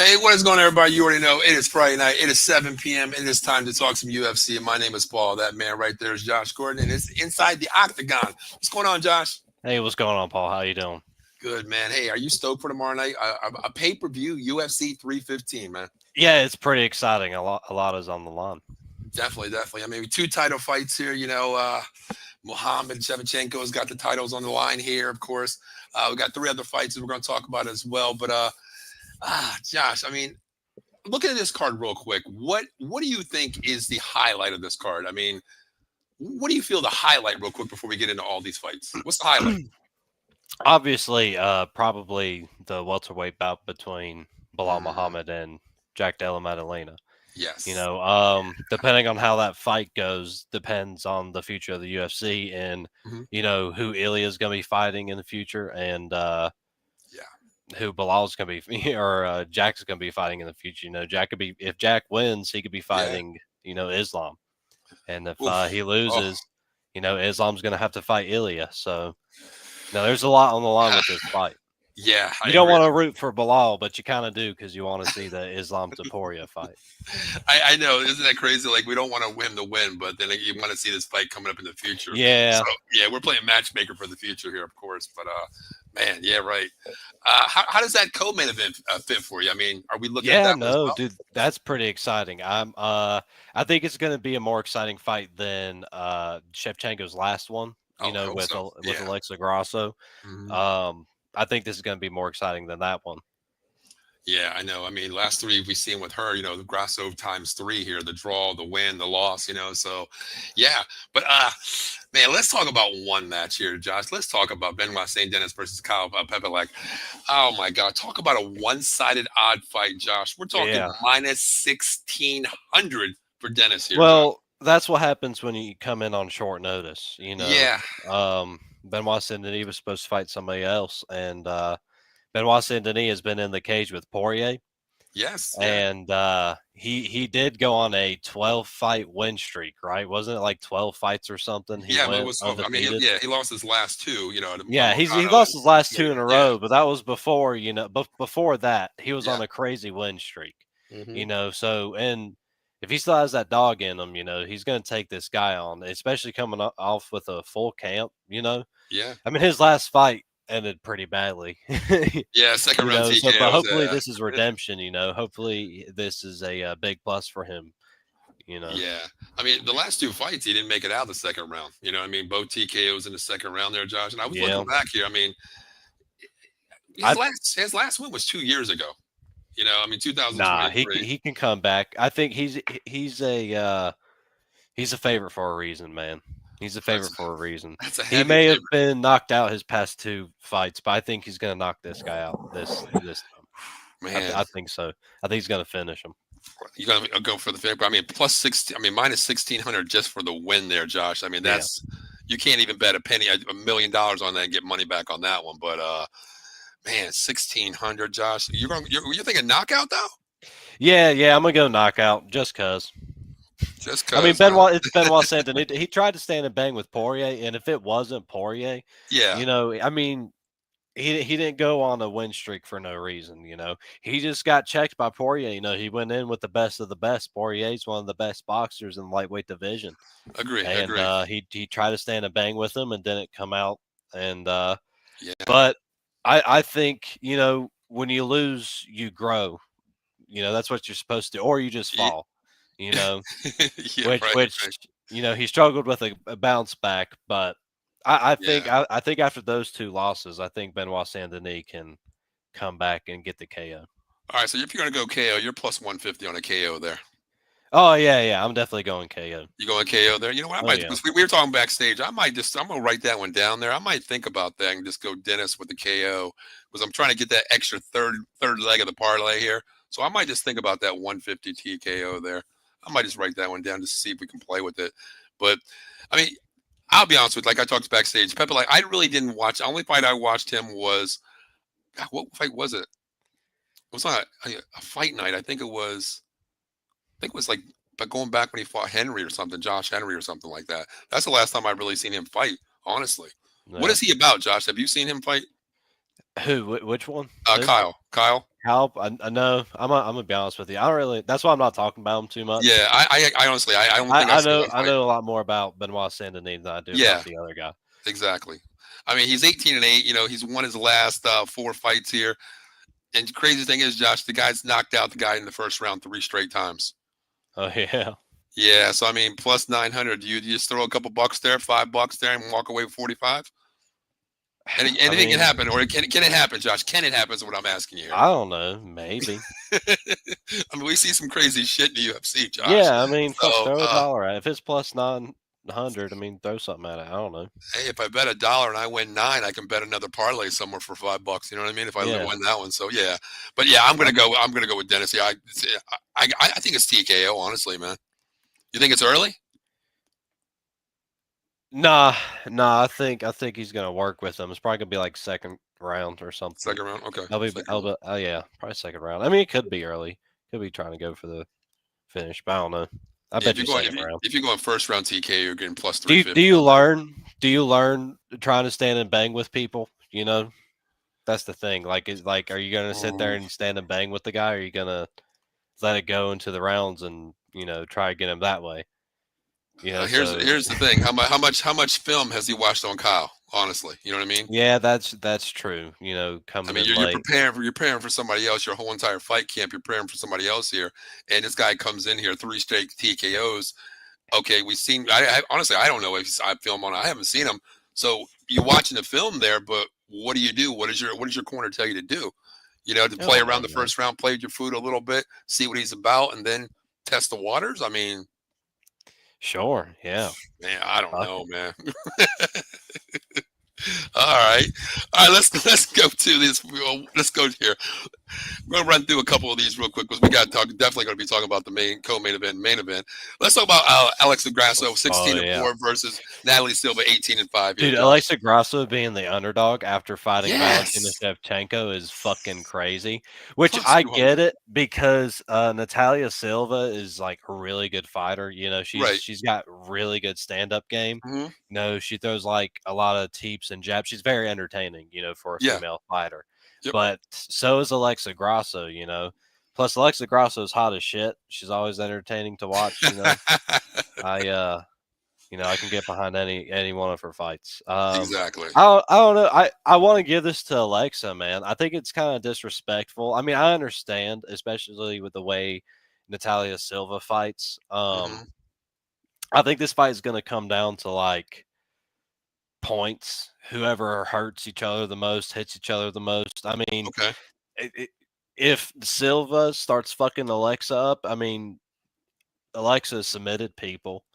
Hey, what is going on, everybody? You already know it is Friday night. It is 7 p.m. and it's time to talk some UFC. And my name is Paul. That man right there is Josh Gordon, and it's inside the Octagon. What's going on, Josh? Hey, what's going on, Paul? How you doing? Good, man. Hey, are you stoked for tomorrow night? A pay-per-view UFC 315, man. Yeah, it's pretty exciting. A lot is on the line. Definitely. I mean, two title fights here. Muhammad Shevchenko has got the titles on the line here, of course. We got three other fights that we're going to talk about as well. But Josh, I mean, looking at this card real quick, what do you think is the highlight of this card? I mean, what do you feel the highlight real quick before we get into all these fights? What's the highlight? Obviously, probably the welterweight bout between Belal Muhammad and Jack Della Maddalena. Yes. Depending on how that fight goes, depends on the future of the UFC and, who Ilya is going to be fighting in the future and who Bilal's going to be or Jack's going to be fighting in the future. Jack could be, if Jack wins, he could be fighting, Islam. And if he loses, Islam's going to have to fight Ilya. So, there's a lot on the line with this fight. Yeah. You don't want to root for Belal, but you kind of do because you want to see the Islam Taporia fight. I know. Isn't that crazy? Like, we don't want him to win, but then you want to see this fight coming up in the future. Yeah. So, yeah, we're playing matchmaker for the future here, of course. But, man, yeah, right. How does that co-main event fit for you? I mean, are we looking at that? Yeah, no, dude, that's pretty exciting. I think it's going to be a more exciting fight than Shevchenko's last one, with Alexa Grasso. Mm-hmm. I think this is going to be more exciting than that one. Yeah, I know. I mean, last three we've seen with her, the Grasso times 3 here, the draw, the win, the loss, so yeah. But man, let's talk about one match here, Josh. Let's talk about Benoit St. Denis versus Kyle Pepelek. Oh my God, talk about a one-sided odd fight, Josh. We're talking minus 1,600 for Dennis here. Well, Josh. That's what happens when you come in on short notice, Yeah. Benoit St. Denis was supposed to fight somebody else, and Benoit St. Denis has been in the cage with Poirier. Yes. And he did go on a 12-fight win streak, right? Wasn't it like 12 fights or something? It was 12. Undefeated. I mean, he lost his last two, he lost his last two in a row, but that was before, before that, he was on a crazy win streak, so, and if he still has that dog in him, he's going to take this guy on, especially coming off with a full camp, Yeah. I mean, his last fight ended pretty badly. Yeah, second round TKO. But hopefully this is redemption, hopefully this is a big plus for him, Yeah. I mean, the last two fights, he didn't make it out of the second round. I mean, both TKOs in the second round there, Josh. And I was looking back here. I mean, his last win was 2 years ago. I mean, 2023. Nah, he can come back. I think he's a favorite for a reason, man. He's a favorite for a reason. He may have been knocked out his past two fights, but I think he's going to knock this guy out this time. Man, I think so. I think he's going to finish him. You're going to go for the favorite. I mean, plus 16. I mean, minus 1,600 just for the win there, Josh. I mean, you can't even bet $1 million on that and get money back on that one. But man, 1,600, Josh. You're thinking knockout though? Yeah. I'm gonna go knockout just cause. I mean, it's Benoit St. Denis. He tried to stand and bang with Poirier, and if it wasn't Poirier, I mean, he didn't go on a win streak for no reason. He just got checked by Poirier. He went in with the best of the best. Poirier's one of the best boxers in the lightweight division. Agree. He tried to stand and bang with him and didn't come out. And but I think when you lose, you grow. That's what you're supposed to do, or you just fall. Which he struggled with a bounce back, but I think after those two losses, I think Benoit St. Denis can come back and get the KO. All right, so if you're going to go KO, you're plus 150 on a KO there. Oh yeah, I'm definitely going KO. You going KO there? You know what? We were talking backstage. I'm going to write that one down there. I might think about that and just go Dennis with the KO because I'm trying to get that extra third leg of the parlay here. So I might just think about that 150 TKO there. I might just write that one down just to see if we can play with it. But I mean, I'll be honest with you. Like I talked backstage, Pepe, I really didn't watch. The only fight I watched him was, God, what fight was it? It was on a fight night. I think it was like going back when he fought Henry or something, Josh Henry or something like that. That's the last time I've really seen him fight, honestly. Yeah. What is he about, Josh? Have you seen him fight? Who? Which one? Kyle. I know. I'm gonna be honest with you. I don't really. That's why I'm not talking about him too much. Yeah, I honestly, I don't think I've seen one I fight. know a lot more about Benoit Saint-Denis than I do Yeah, about the other guy. exactly. I mean, he's 18-8. You know, he's won his last 4 fights here. And the crazy thing is, Josh, the guy's knocked out the guy in the first round 3 straight times. Oh yeah. Yeah, so I mean, plus 900. You just throw a couple bucks there, $5 there, and walk away with 45. Anything can happen, or can it happen, Josh? Can it happen? Is what I'm asking you here. I don't know. Maybe. I mean, we see some crazy shit in the UFC, Josh. Yeah, I mean, so, fuck, throw a dollar at it. If it's plus 900, I mean, throw something at it. I don't know. Hey, if I bet $1 and I win 9, I can bet another parlay somewhere for $5. You know what I mean? If I win that one, so yeah. But yeah, I'm gonna go with Dennis. Yeah, I think it's TKO. Honestly, man. You think it's early? Nah. I think he's gonna work with them. It's probably gonna be like second round or something. Second round, okay. Oh yeah, probably second round. I mean, it could be early. Could be trying to go for the finish, but I don't know. I bet you second round. If you're going first round TK, you're getting plus 350. Do you learn trying to stand and bang with people? You know, that's the thing. Like, are you gonna sit there and stand and bang with the guy? Or are you gonna let it go into the rounds and try to get him that way? Here's the thing. How much film has he watched on Kyle? Honestly, you know what I mean? Yeah, that's true. You're preparing for somebody else. Your whole entire fight camp, you're preparing for somebody else here, and this guy comes in here 3 straight TKOs. Okay, we've seen. Honestly, I don't know if I film on. I haven't seen him. So you're watching the film there, but what do you do? What does your corner tell you to do? To play around the first round, play with your food a little bit, see what he's about, and then test the waters. I mean. Sure. Yeah. Man, I don't know, man. All right. Let's go to this. Let's go here. We're gonna run through a couple of these real quick because we got to talk. Definitely going to be talking about the co-main event. Let's talk about Alexa Grasso, 16-4 versus Natalie Silva, 18-5. Dude, Alexa Grasso being the underdog after fighting Valentina Shevchenko is fucking crazy. Which I get it because Natalia Silva is like a really good fighter. She's got really good stand-up game. Mm-hmm. She throws like a lot of teeps and jabs. She's very entertaining, for a female fighter. Yep. But so is Alexa Grasso, Plus Alexa Grasso is hot as shit. She's always entertaining to watch, I can get behind any one of her fights. Exactly. I don't know. I want to give this to Alexa, man. I think it's kind of disrespectful. I mean, I understand, especially with the way Natalia Silva fights. I think this fight is going to come down to like points. Whoever hurts each other the most, hits each other the most. I mean, if Silva starts fucking Alexa up, I mean, Alexa submitted people.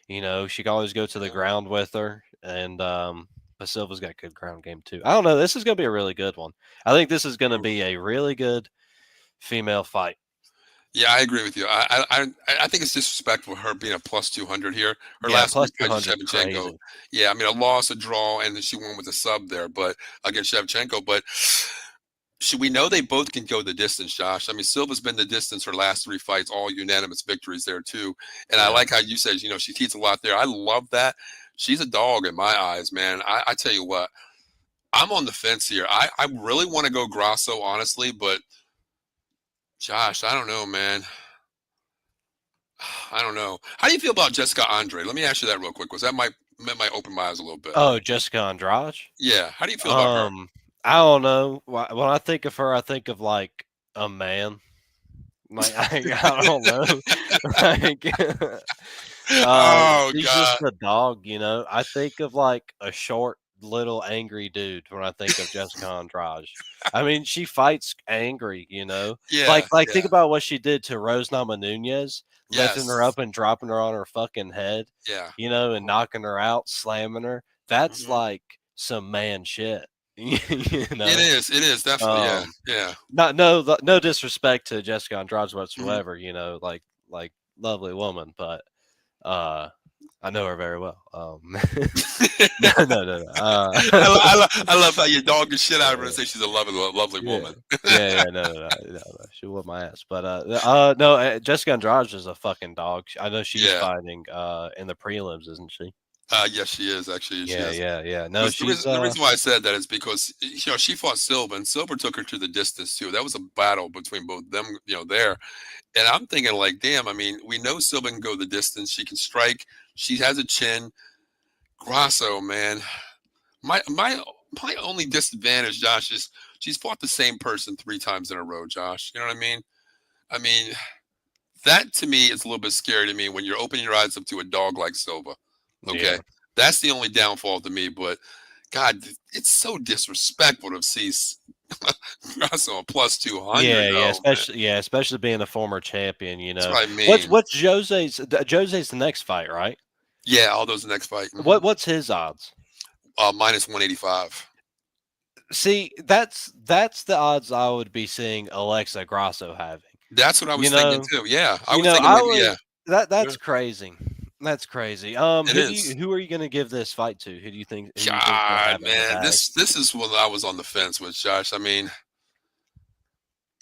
She can always go to the ground with her, and but Silva's got good ground game too. I don't know. This is going to be a really good one. I think this is going to be a really good female fight. Yeah, I agree with you. I think it's disrespectful her being a plus 200 here. Her last plus fight against Shevchenko. Yeah, I mean, a loss, a draw, and then she won with a sub there, but against Shevchenko. But we know they both can go the distance, Josh. I mean, Silva's been the distance her last 3 fights, all unanimous victories there too. And I like how you said, she teaches a lot there. I love that. She's a dog in my eyes, man. I tell you what, I'm on the fence here. I really want to go Grasso, honestly, but Josh, I don't know, man. I don't know. How do you feel about Jessica Andrade? Let me ask you that real quick, because that might open my eyes a little bit. Oh, Jessica Andrade? Yeah. How do you feel about her? I don't know. When I think of her, I think of like a man. Like I don't know. She's just a dog, I think of like a short, little angry dude when I think of Jessica Andrade. I mean, she fights angry, Yeah. Think about what she did to Rose Namajunas, lifting her up and dropping her on her fucking head. Yeah. And knocking her out, slamming her. That's like some man shit. It is definitely. Yeah. No disrespect to Jessica Andrade whatsoever. Like lovely woman, but I know her very well. No. I love how you dog the shit out of her and say she's a lovely woman. No. She whooped my ass. But no, Jessica Andrade is a fucking dog. I know she's fighting in the prelims, isn't she? Yes, she is actually. She Yeah, is. yeah. No, Because she's the reason why I said that is because she fought Silva, and Silva took her to the distance too. That was a battle between both them. There, and I'm thinking like, damn. I mean, we know Silva can go the distance. She can strike. She has a chin. Grasso, man. My only disadvantage, Josh, is she's fought the same person 3 times in a row, Josh. You know what I mean? I mean, that to me is a little bit scary to me when you're opening your eyes up to a dog like Silva. Okay. yeah. That's the only downfall to me. But God, it's so disrespectful to see Grasso a plus 200 Yeah, though, man. especially being a former champion, That's what I What's mean. what's Jose's the next fight, right? Yeah, all those next fight. What's his odds? Minus 185. See, that's the odds I would be seeing Alexa Grasso having. That's what I was You thinking know, too. Yeah. I you was know, thinking I maybe, would yeah. that's Yeah. crazy. That's crazy. It is. Who are you going to give this fight to? Who do you think is going to God, have it in the man, bag? this is what I was on the fence with, Josh. I mean,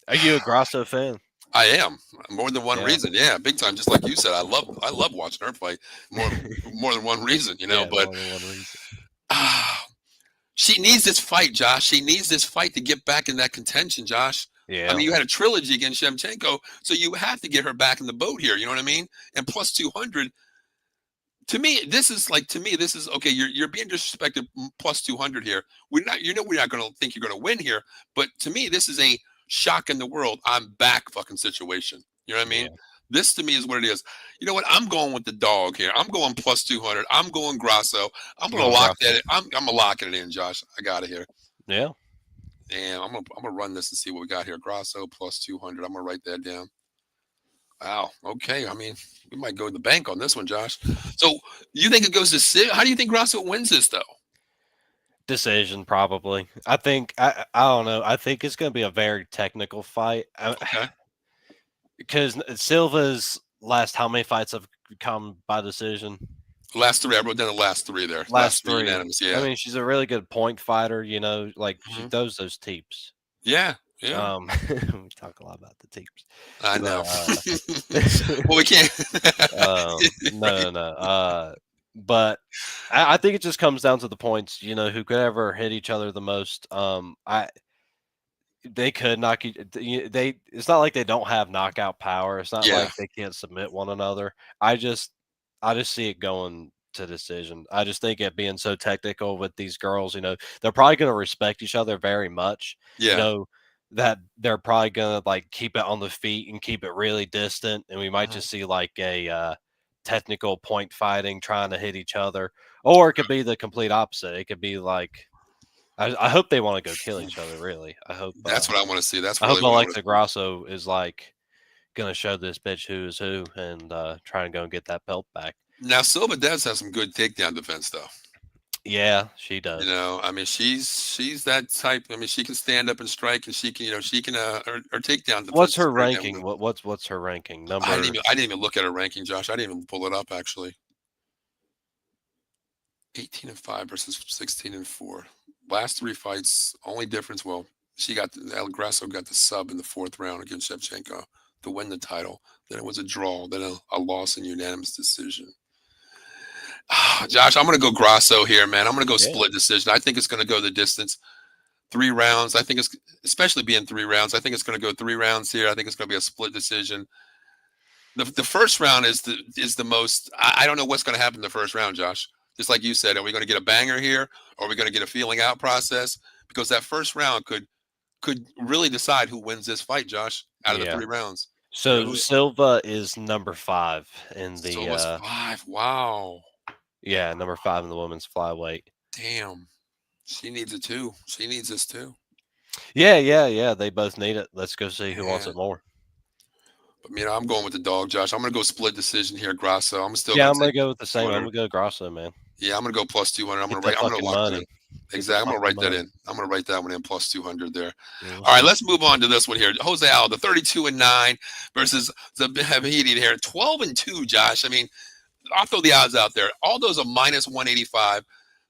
Are you a Grasso fan? I am more than one Yeah. reason. Yeah, big time. Just like you said, I love watching her fight more than one reason. Yeah, But more than one reason. she needs this fight, Josh. She needs this fight to get back in that contention, Josh. I Yeah. mean, you had a trilogy against Shevchenko, so you have to get her back in the boat here. You know what I mean? And plus 200. To me, this is okay. You're being disrespected. Plus 200 here. We're not going to think you're going to win here. But to me, this is a shock in the world. I'm back fucking situation. You know what I mean? Yeah. This to me is what it is. You know what? I'm going with the dog here. I'm going plus 200. I'm going Grasso. I'm going to lock Grasso. that. I'm locking it in, Josh. I got it here. Yeah. And I'm gonna run this and see what we got here. Grasso plus 200. I'm gonna write that down. Wow. Okay. I mean, we might go to the bank on this one, Josh. So you think it goes to Sid? How do you think Grasso wins this though? Decision probably. I think I don't know. I think it's going to be a very technical fight. Okay. Because Silva's last how many fights have come by decision? Last 3. I wrote down the last 3 there. Last 3 three. unanimous. I Yeah. mean, she's a really good point fighter. Like she Mhm. throws those teeps. Yeah. Yeah. We talk a lot about the teeps. I know. But, Well, we can't. no. But I think it just comes down to the points. Who could ever hit each other the most. They could knock you. It's not like they don't have knockout power. It's not Yeah. like they can't submit one another. I just see it going to decision. I just think it being so technical with these girls. They're probably going to respect each other very much. Yeah. That they're probably going to like keep it on the feet and keep it really distant, and we might just see like a technical point fighting, trying to hit each other, or it could be the complete opposite. It could be like. I hope they want to go kill each other. Really, I hope That's what I want to see. That's I really hope what I Alexa Grasso is like gonna show this bitch who is who and try and go and get that belt back. Now Silva does have some good takedown defense though. Yeah, she does. I mean, she's that type. I mean, she can stand up and strike, and she can, her takedown defense. What's her ranking? What's her ranking number? I didn't even look at her ranking, Josh. I didn't even pull it up actually. 18-5 versus 16-4. Last 3 fights, only difference. Well, El Grasso got the sub in the 4th round against Shevchenko to win the title. Then it was a draw. Then a loss in unanimous decision. Josh, I'm going to go Grasso here, man. I'm going to go split decision. I think it's going to go the distance. 3 rounds. I think it's, especially being 3 rounds, I think it's going to go 3 rounds here. I think it's going to be a split decision. The first round is the most. I don't know what's going to happen in the first round, Josh. Just like you said, are we going to get a banger here, or are we going to get a feeling out process? Because that first round could really decide who wins this fight, Josh, out of the 3 rounds. So Silva is number 5 in the. Silva's 5. Wow. Yeah, number 5 in the women's flyweight. Damn, she needs it too. She needs this too. Yeah. They both need it. Let's go see who wants it more. But I'm going with the dog, Josh. I'm going to go split decision here, Grasso. I'm going to go with the same. I'm going to go Grasso, man. Yeah, I'm going to go plus 200. I'm going to lock it in. Exactly. I'm going to write that in. I'm going to write that one in plus 200 there. All right, let's move on to this one here. Jose Aldo, 32-9 versus Zabit here, 12-2, Josh. I mean, I'll throw the odds out there. Aldo's a minus 185.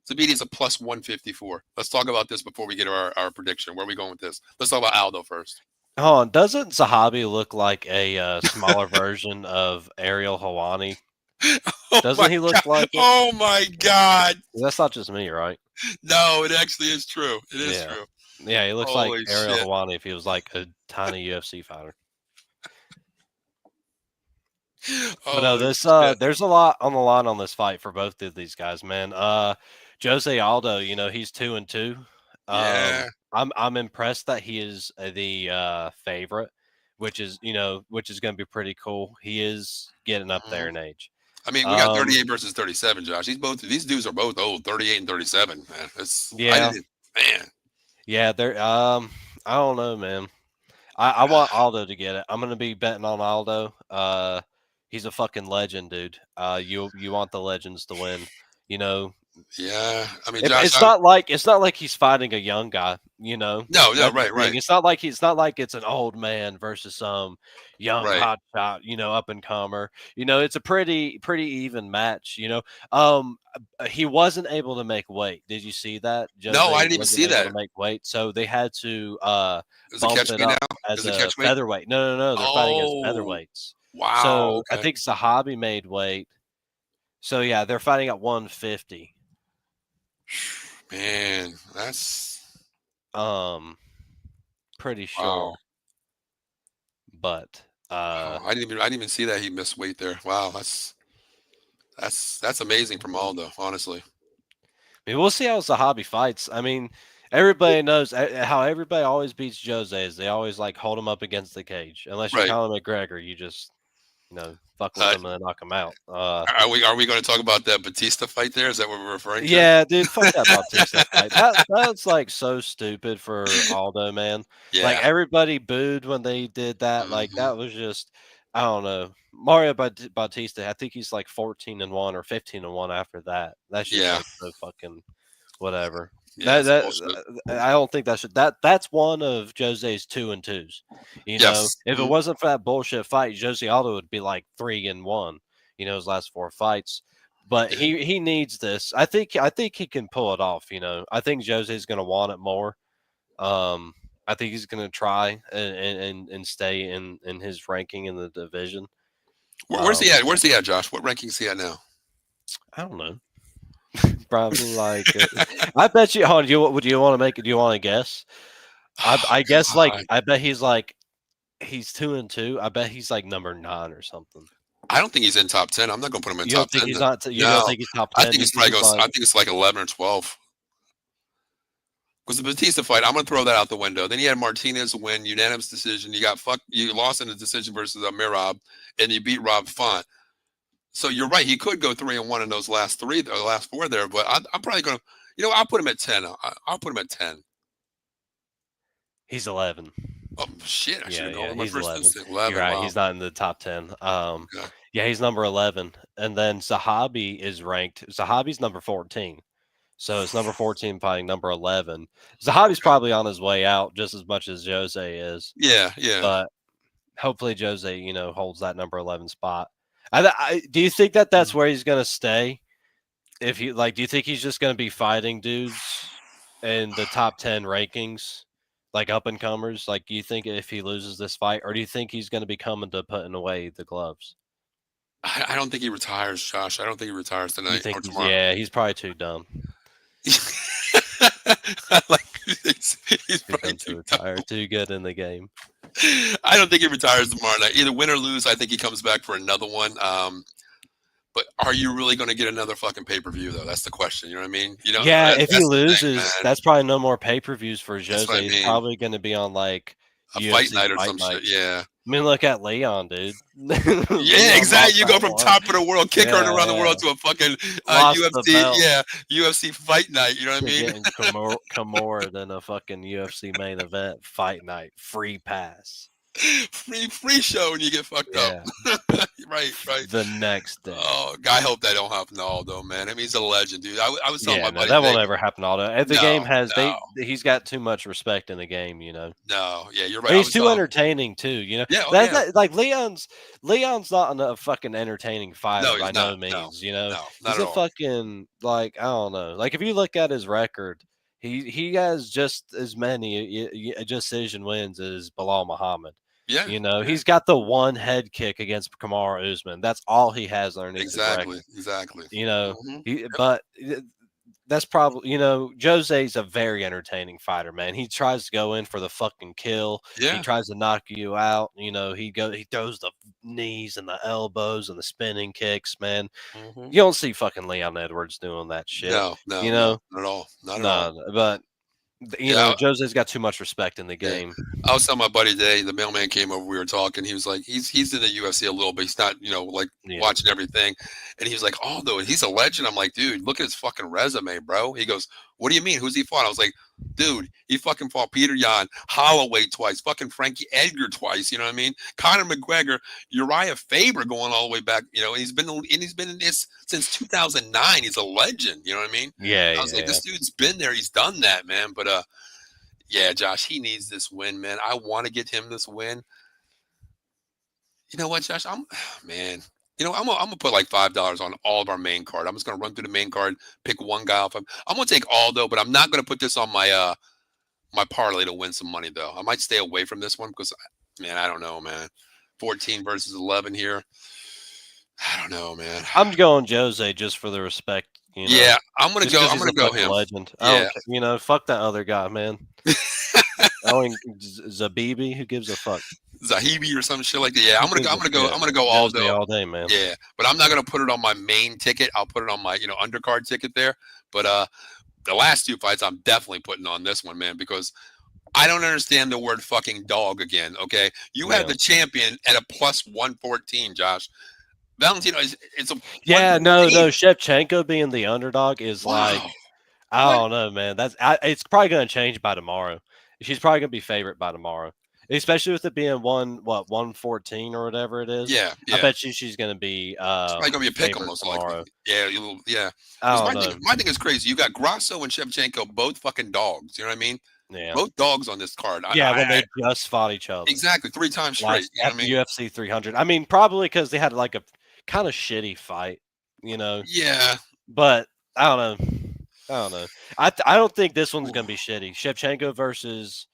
Zabit is a plus 154. Let's talk about this before we get to our prediction. Where are we going with this? Let's talk about Aldo first. Oh, doesn't Zahabi look like a smaller version of Ariel Helwani? Oh Doesn't my he look god! like it? Oh my god! That's not just me, right? No, it actually is true. It is Yeah. true. Yeah, he looks like Holy Ariel shit! Helwani if he was like a tiny UFC fighter. But no, Holy this shit! there's a lot on the line on this fight for both of these guys, man. Jose Aldo, he's 2-2. Yeah. I'm impressed that he is the favorite, which is going to be pretty cool. He is getting up there Mhm. in age. I mean, we got 38 versus 37, Josh. These dudes are both old, 38 and 37, man. I Yeah, didn't, man. yeah. They're I don't know, man. I want Aldo to get it. I'm gonna be betting on Aldo. He's a fucking legend, dude. You want the legends to win. You know, Yeah. I mean, It, Josh, it's not like he's fighting a young guy, no, That's the right, thing. right, It's not like it's an old man versus some young right. hot shot, up and comer. It's a pretty even match, he wasn't able to make weight. Did you see that? No, I Jose didn't even wasn't see able that. to make weight, so they had to Is it bump catch it me now? up as Is it a catch weight? featherweight. No, they're fighting as Oh, featherweights. wow. So I Okay. think Sahabi made weight. So yeah, they're fighting at 150. Man, that's Um, Pretty wow. sure, but Wow. I didn't even see that he missed weight there. Wow, that's amazing from Aldo, honestly. I mean, we'll see how Zahabi fights. I mean, everybody knows how everybody always beats Jose is they always like hold him up against the cage. Unless you're Right. Conor McGregor, you just fuck with Uh, him and knock him out. are we going to talk about that Batista fight there? Is that what we're referring to? Yeah, dude, fuck that Bautista fight. That's like so stupid for Aldo, man. Like Yeah. everybody booed when they did that. Like Hmm. that was just I don't know. Mario Bautista, I think he's like 14-1 or 15-1 after that. That's just Yeah. like so fucking whatever. Yeah. That It's bullshit. I don't think that's one of Jose's 2-2s. Yes. If it Mhm. wasn't for that bullshit fight, Jose Aldo would be like 3-1. His last four fights. But Yeah. he needs this. I think he can pull it off. I think Jose's going to want it more. Um, I think he's going to try and stay in his ranking in the division. Where's he Um, at? Where's he at, Josh? What ranking's he at now? I don't know. Probably like I bet you. Hold on, do you want to make it? Do you want to guess? I guess God. I bet he's 2-2. I bet he's like number 9 or something. I don't think he's in top 10. I'm not going to put him in You don't top think 10. he's not? You don't No. think he's top I 10? think You it's think probably he's goes. I like think it's like 11 or 12. Because the Batista fight, I'm going to throw that out the window. Then you had Martinez win, unanimous decision. You lost in a decision versus Mirab, and you beat Rob Font. So you're right. He could go 3-1 in those last three, the last four there. But I'm probably going to, I'll put him at 10. I'll put him at 10. he's 11? Oh shit! I should have gone Yeah, with my he's first 11. instinct. You're 11. right. Wow. He's not in the top 10. Okay. Yeah, he's number 11, and then Zahabi is ranked. Zahabi's number 14, so it's number 14 fighting number 11. Zahabi's Okay. probably on his way out just as much as Jose is, Yeah. Yeah. but hopefully Jose, holds that number 11 spot. Do you think that that's Mm. where he's gonna stay? If he do you think he's just gonna be fighting dudes in the top 10 rankings? Like up and comers, like you think if he loses this fight, or do you think he's going to be coming to putting away the gloves? I don't think he retires, Josh. I don't think he retires You tonight think or tomorrow. he's probably too dumb. like he's Too probably dumb to too retire. dumb. Too good in the game. I don't think he retires tomorrow night. Either win or lose, I think he comes back for another one. But are you really going to get another fucking pay-per-view though? That's the question. You know what I mean? Yeah, if he That's the thing, loses, man. that's probably no more pay-per-views for That's what Jose. I He's mean. probably going to be on like A fight UFC night or fight some shit. nights. Yeah. I mean, look at Leon, dude. Yeah, Leon exactly. lost You that go from one. top of the world, kick her around the Yeah. world to a fucking Lost the UFC. belt. Yeah, UFC fight night. You know what I To mean? getting Kimura than a fucking UFC main event fight night. Free pass. free show and you get fucked up. Yeah. right. The next day. Oh, I hope that don't happen to Aldo, man. I mean, he's a legend, dude. I was telling Yeah, my no, buddy that today. won't ever happen. Although the game No, has no, he's got too much respect in the game, no. Yeah, you're right. And I he's was too entertaining too, Yeah, oh That's yeah. not, like Leon's not a fucking entertaining fighter No, by he's not. no No, means, no, not He's at a all. fucking like I don't know. Like if you look at his record, he has just as many decision wins as Belal Muhammad. Yeah. You know, he's got the one head kick against Kamaru Usman. That's all he has underneath his record. Exactly. You know, Yep. but that's probably, you know, Jose's a very entertaining fighter, man. He tries to go in for the fucking kill. He Yeah. tries to knock you out. You know, he throws the knees and the elbows and the spinning kicks, man. You don't see fucking Leon Edwards doing that shit. No, you know, not at all. Not at all. but you know, Jose's got too much respect in the game. I was telling my buddy today, the mailman came over, we were talking. He was like, he's in the UFC a little bit. He's not, like watching everything. And he was like, oh, though, he's a legend. I'm like, dude, look at his fucking resume, bro. He goes, what do you mean? Who's he fought? I was like, dude, he fucking fought Peter Yan, Holloway twice, fucking Frankie Edgar twice. You know what I mean? Conor McGregor, Uriah Faber going all the way back. And he's been in this since 2009. He's a legend. You know what I mean? Yeah. I was like, this dude's been there. He's done that, man. But yeah, Josh, he needs this win, man. I want to get him this win. You know what, Josh? I'm gonna put like $5 on all of our main card. I'm just gonna run through the main card, pick one guy off. I'm gonna take Aldo, but I'm not gonna put this on my my parlay to win some money though. I might stay away from this one because, man, I don't know, man. 14 versus 11 here. I don't know, man. I'm going Jose just for the respect. You know? Yeah, I'm gonna go him. Legend. Yeah. Fuck that other guy, man. Zabibi, who gives a fuck? Zahibi or some shit like that. Yeah, I'm gonna go Aldo all day, man. Yeah, but I'm not gonna put it on my main ticket. I'll put it on my undercard ticket there. But the last two fights, I'm definitely putting on this one, man, because I don't understand the word fucking dog again. Okay, you have the champion at a plus 114, Josh. Valentino it's a Shevchenko being the underdog is like, I don't know, man. It's probably going to change by tomorrow. She's probably going to be favorite by tomorrow, especially with it being 114 or whatever it is. Yeah. I bet she's going to be. It's probably going to be a pick most likely. Yeah. My thing is crazy. You got Grasso and Shevchenko, both fucking dogs. You know what I mean? Yeah. Both dogs on this card. When they just fought each other. Exactly, 3 times straight. At the UFC 300. I mean, probably because they had like a kind of shitty fight, Yeah. But I don't know. I don't think this one's gonna be shitty. Shevchenko versus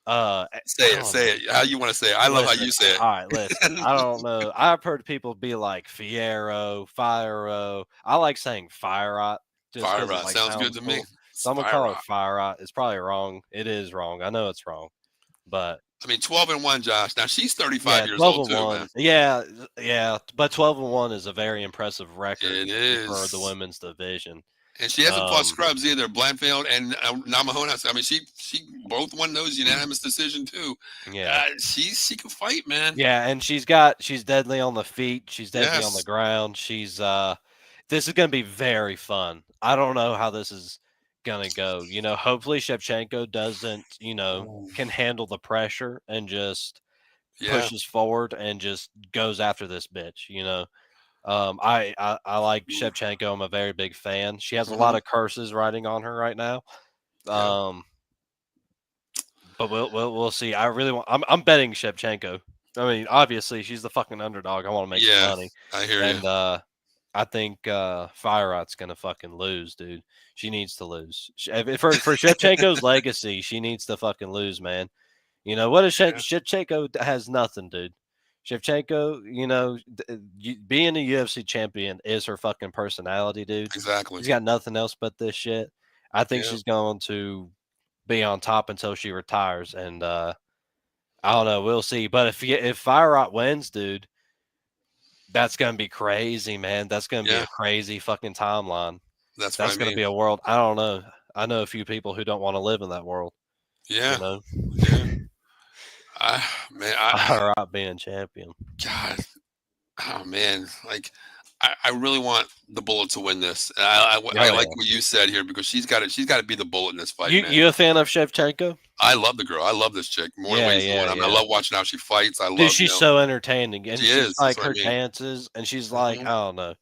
say it. How you want to say it? I love how you say it. All right, listen. I don't know. I've heard people be like Fierro. I like saying Fierot. Fierot sounds good to me. So I'm gonna call it Fierot. It's probably wrong. It is wrong. I know it's wrong. But I mean, 12-1, Josh. Now she's 35 years 12 old too, man. Yeah. But 12-1 is a very impressive record. It is for the women's division. And she hasn't fought scrubs either. Blanfield and Namajunas. I mean, she both won those unanimous decision too. Yeah, she can fight, man. Yeah, and she's deadly on the feet. She's deadly on the ground. She's this is gonna be very fun. I don't know how this is gonna go. Hopefully Shevchenko doesn't, can handle the pressure and just pushes forward and just goes after this bitch. I like Shevchenko. I'm a very big fan. She has a lot of curses riding on her right now. But we'll see. I really want. I'm betting Shevchenko. I mean, obviously she's the fucking underdog. I want to make some money. I hear you. And I think Fierot's gonna fucking lose, dude. She needs to lose. For Shevchenko's legacy, she needs to fucking lose, man. What is Shevchenko has nothing, dude. Shevchenko, being a UFC champion is her fucking personality, dude. Exactly. She's got nothing else but this shit. I think she's going to be on top until she retires, and I don't know. We'll see. But if Fierot wins, dude, that's gonna be crazy, man. That's gonna be a crazy fucking timeline. That's gonna be a world. I don't know. I know a few people who don't want to live in that world. Yeah. Fierot being champion. God. Oh man. Like I really want the Bullet to win this. And I like what you said here because she's got to be the Bullet in this fight. You a fan of Shevchenko? I love the girl. I love this chick more than ways than one. I mean, I love watching how she fights. She's so entertaining, and she's like her I mean. dances, and she's like, I don't know.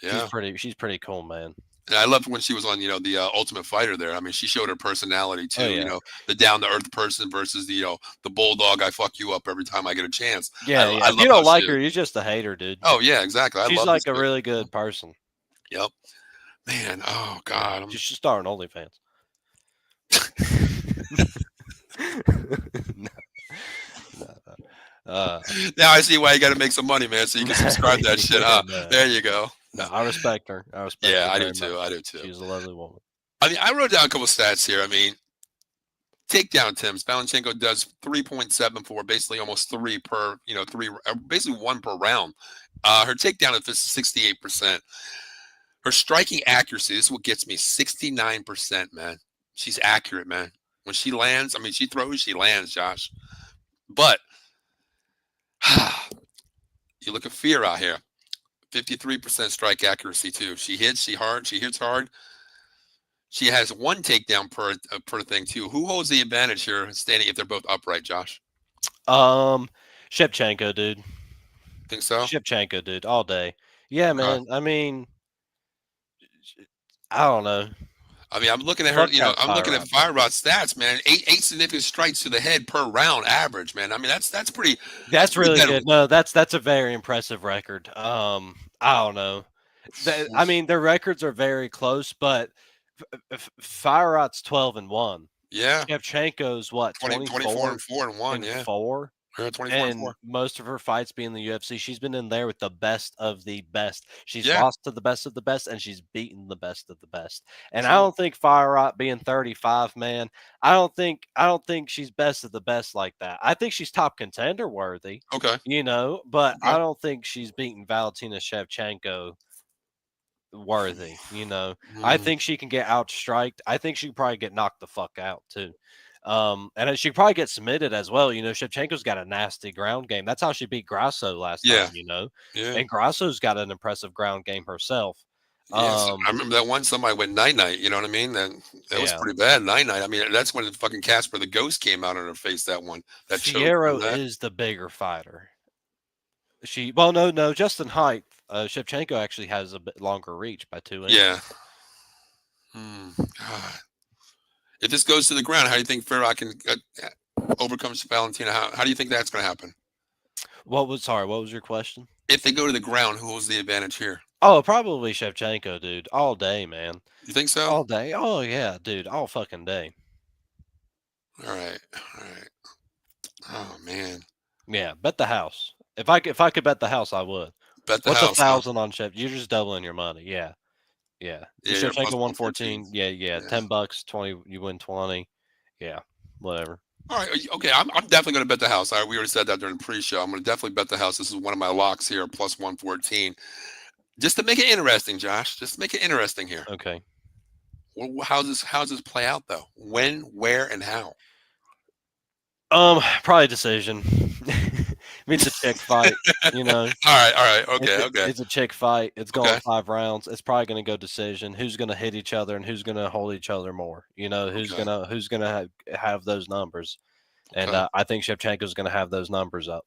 Yeah, she's pretty cool, man. And I loved when she was on, the Ultimate Fighter there. I mean, she showed her personality too. The down to earth person versus the bulldog. I fuck you up every time I get a chance. Yeah, if you don't like her, you're just a hater, dude. Oh yeah, exactly. She's like a really good person. Yep. Man, oh God, you should start on OnlyFans. Now I see why you got to make some money, man, so you can subscribe that shit, huh? There you go. No, I respect her. I respect her I do very too. much. I do too. She's a lovely woman. I mean, I wrote down a couple stats here. I mean, takedown attempts. Valentinko does 3.74, basically almost three per, basically one per round. Her takedown is 68%. Her striking accuracy, this is what gets me, 69%, man. She's accurate, man. When she lands, I mean, she throws, she lands, Josh. But you look at Fear out here, 53% strike accuracy too. She hits hard. She has one takedown per thing too. Who holds the advantage here, standing if they're both upright, Josh? Shevchenko, dude. Think so? Shevchenko, dude, all day. Yeah, man. I mean, I don't know. I mean, I'm looking at her. I'm looking at Fiorit's stats, man. Eight significant strikes to the head per round average, man. I mean, that's pretty. That's really good. No, that's a very impressive record. I don't know. I mean, their records are very close, but Fiorit's 12-1. Yeah. Shevchenko's what? 24 and 4-1. Yeah. 4. 24 and 4. Most of her fights being the UFC, she's been in there with the best of the best. She's lost to the best of the best, and she's beaten the best of the best. And I don't think Fiorit being 35, man, I don't think she's best of the best like that. I think she's top contender worthy. Okay. But I don't think she's beaten Valentina Shevchenko worthy. I think she can get outstriked. I think she can probably get knocked the fuck out too. And she probably get submitted as well. Shevchenko's got a nasty ground game. That's how she beat Grasso last time. And Grasso's got an impressive ground game herself. I remember that one somebody went night. You know what I mean? That was pretty bad. Night. I mean, that's when the fucking Casper the Ghost came out on her face. That one. That Fierro is the bigger fighter. No, just in height. Shevchenko actually has a bit longer reach by 2 inches. Yeah. God. If this goes to the ground, how do you think Fiorit can overcome Valentina? How do you think that's going to happen? What was your question? If they go to the ground, who holds the advantage here? Oh, probably Shevchenko, dude. All day, man. You think so? All day. Oh yeah, dude. All fucking day. All right. Oh man. Yeah, bet the house. If I could bet the house, I would. Bet the house. What's 1,000 on Shev? You're just doubling your money. Yeah. Shevchenko 114. Yeah. $10, 20. You win 20. Yeah. Whatever. All right. Okay. I'm definitely going to bet the house. We already said that during the pre-show. I'm going to definitely bet the house. This is one of my locks here, plus 114. Just to make it interesting, Josh. Just to make it interesting here. Okay. Well, how's this play out though? When, where, and how? Probably decision. It's a chick fight, All right. Okay. It's a chick fight. It's going 5 rounds. It's probably going to go decision. Who's going to hit each other and who's going to hold each other more? Who's going to have those numbers? And I think Shevchenko's going to have those numbers up.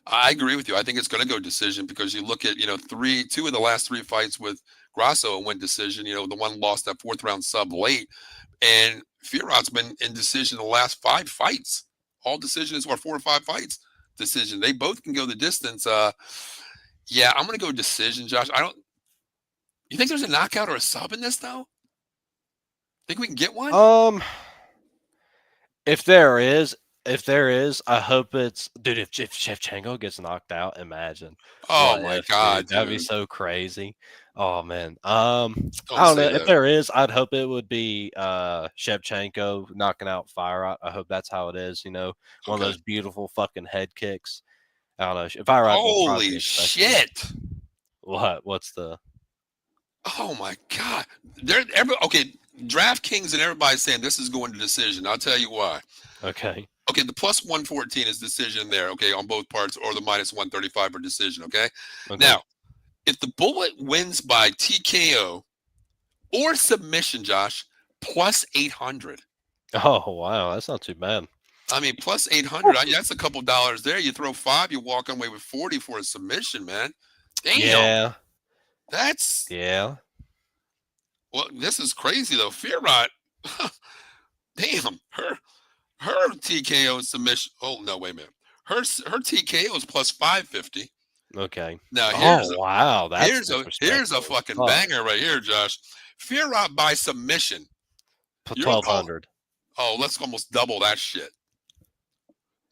I agree with you. I think it's going to go decision because you look at, 2 of the last 3 fights with Grasso went decision. The one lost that 4th round sub late, and Fiorit's been in decision the last 5 fights. All decisions are 4 or 5 fights decision. They both can go the distance. I'm going to go decision, Josh. You think there's a knockout or a sub in this though? Think we can get one? If there is, I hope it's dude. If Shevchenko gets knocked out, imagine. Oh my God, that'd be so crazy. Oh man. I don't know. If there is, I'd hope it would be Shevchenko knocking out Fiorit. I hope that's how it is. One of those beautiful fucking head kicks. I don't know. If Fiorit. Holy shit! What's the? Oh my God! DraftKings and everybody's saying this is going to decision. I'll tell you why. Okay. Okay, the plus 114 is decision there, okay, on both parts, or the minus 135 for decision, okay? Now, if the Bullet wins by TKO or submission, Josh, plus 800. Oh, wow, that's not too bad. I mean, plus 800, that's a couple dollars there. You throw 5, you walk away with 40 for a submission, man. Damn. Yeah. Yeah. Well, this is crazy, though. Fiorit, damn, her TKO submission. Oh no, wait a minute. Her TKO is plus 550. Okay. Now here's a fucking banger right here, Josh. Fiorit by submission. 1,200. Oh, let's almost double that shit.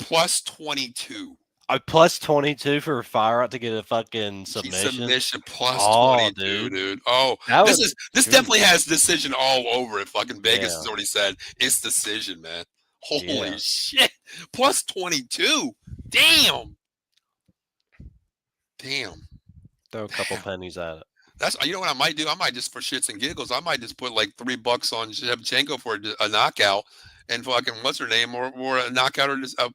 plus 22. Plus 22 for Fiorit to get a fucking submission. Submission plus 22, dude. Oh, this definitely has decision all over it. Fucking Vegas has already said it's decision, man. Holy shit. Plus 22. Damn. Throw a couple pennies at it. That's, you know what I might do? I might just, for shits and giggles, I might just put like $3 on Shevchenko for a knockout, and fucking what's her name, or a knockout, or just a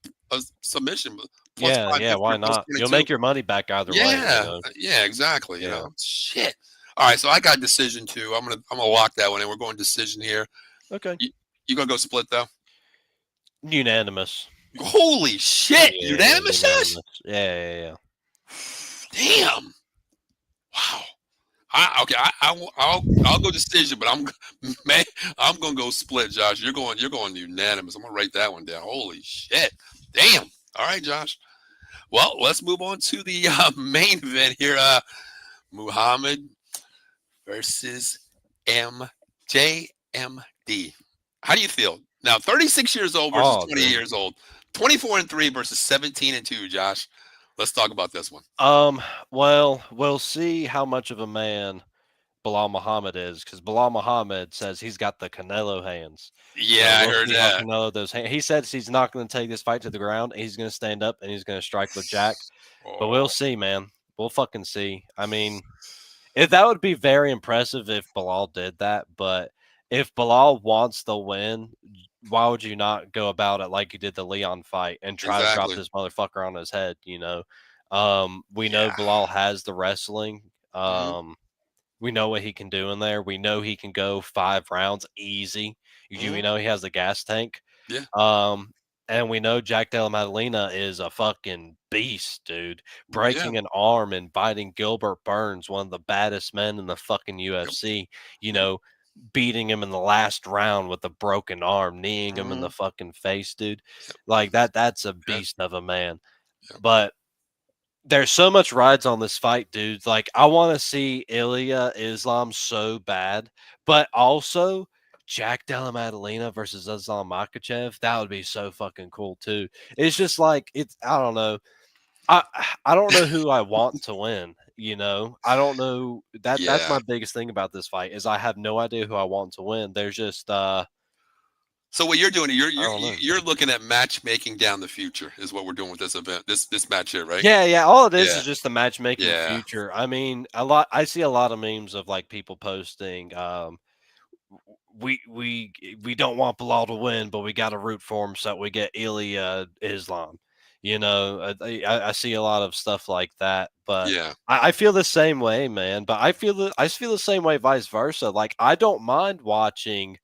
submission. Plus why not? You'll make your money back either way. Yeah, exactly. You know, shit. All right, so I got decision too. I'm gonna lock that one in. We're going decision here. Okay. You gonna go split though? Unanimous. Holy shit! Unanimous, Josh? Yeah. Damn. Wow. I'll go decision, but I'm gonna go split, Josh. You're going unanimous. I'm gonna write that one down. Holy shit. Damn. All right, Josh. Well, let's move on to the main event here. Muhammad versus MJMD. How do you feel? Now, 36 years old versus 20 years old. 24-3 versus 17-2, Josh. Let's talk about this one. Well, we'll see how much of a man Belal Muhammad is, because Belal Muhammad says he's got the Canelo hands. Yeah, I heard that. Canelo, he says he's not going to take this fight to the ground. He's going to stand up and he's going to strike with Jack. But we'll see, man. We'll fucking see. I mean, that would be very impressive if Belal did that. But if Belal wants the win, why would you not go about it like you did the Leon fight and try to drop this motherfucker on his head? You know, we know Belal has the wrestling. We know what he can do in there. We know he can go 5 rounds easy. We know he has the gas tank. Yeah. And we know Jack Della Maddalena is a fucking beast, dude. Breaking an arm and biting Gilbert Burns, one of the baddest men in the fucking UFC. You know, beating him in the last round with a broken arm, kneeing him in the fucking face, dude. Like that's a beast of a man. But there's so much rides on this fight, dude. Like, I want to see Ilya Islam so bad, but also Jack Della Maddalena versus Islam Makhachev. That would be so fucking cool too. It's just like, I don't know. I don't know who I want to win. You know, I don't know. That's my biggest thing about this fight is I have no idea who I want to win. There's just so what you're doing, you're looking at matchmaking down the future is what we're doing with this event, this match here, right? Yeah. All it is just the matchmaking future. I mean, I see a lot of memes of like people posting, we don't want Belal to win, but we got to root for him so we get Ilya Islam. You know, I see a lot of stuff like that, but I feel the same way, man. But I feel the same way, vice versa. Like, I don't mind watching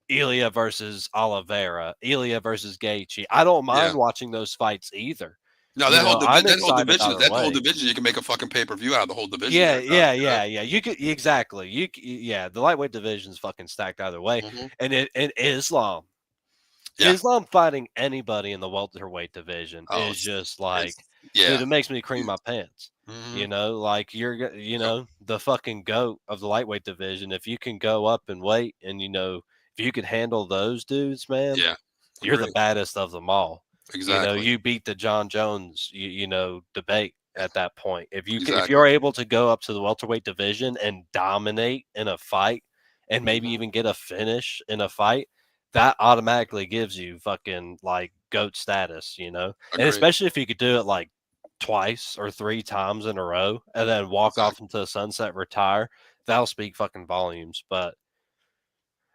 Ilya versus Oliveira, Ilya versus Gaethje. I don't mind watching those fites either. No, that whole division, you can make a fucking pay-per-view out of the whole division. Yeah. You could exactly. The lightweight division is fucking stacked either way, and Islam. Yeah. Islam fighting anybody in the welterweight division is just like, dude, it makes me cream my pants. You know, like the fucking GOAT of the lightweight division. If you can go up and weight, and if you can handle those dudes, man, you're the baddest of them all. Exactly. You beat the John Jones, debate at that point. If you're able to go up to the welterweight division and dominate in a fight, and maybe even get a finish in a fight, that automatically gives you fucking like GOAT status, and especially if you could do it like twice or 3 times in a row and then walk off into the sunset, retire, that'll speak fucking volumes. But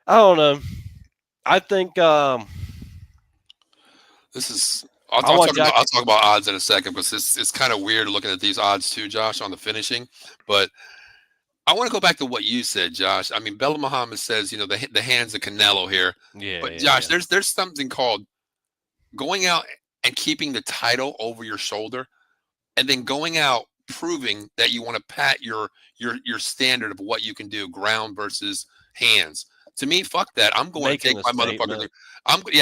I don't know. I think this is. I'll talk about odds in a second, because it's kind of weird looking at these odds too, Josh, on the finishing. But I want to go back to what you said, Josh. I mean, Belal Muhammad says, the hands of Canelo here. Yeah. But Josh, there's something called going out and keeping the title over your shoulder, and then going out proving that you want to pat your standard of what you can do, ground versus hands. To me, fuck that. I'm going to take my motherfucker.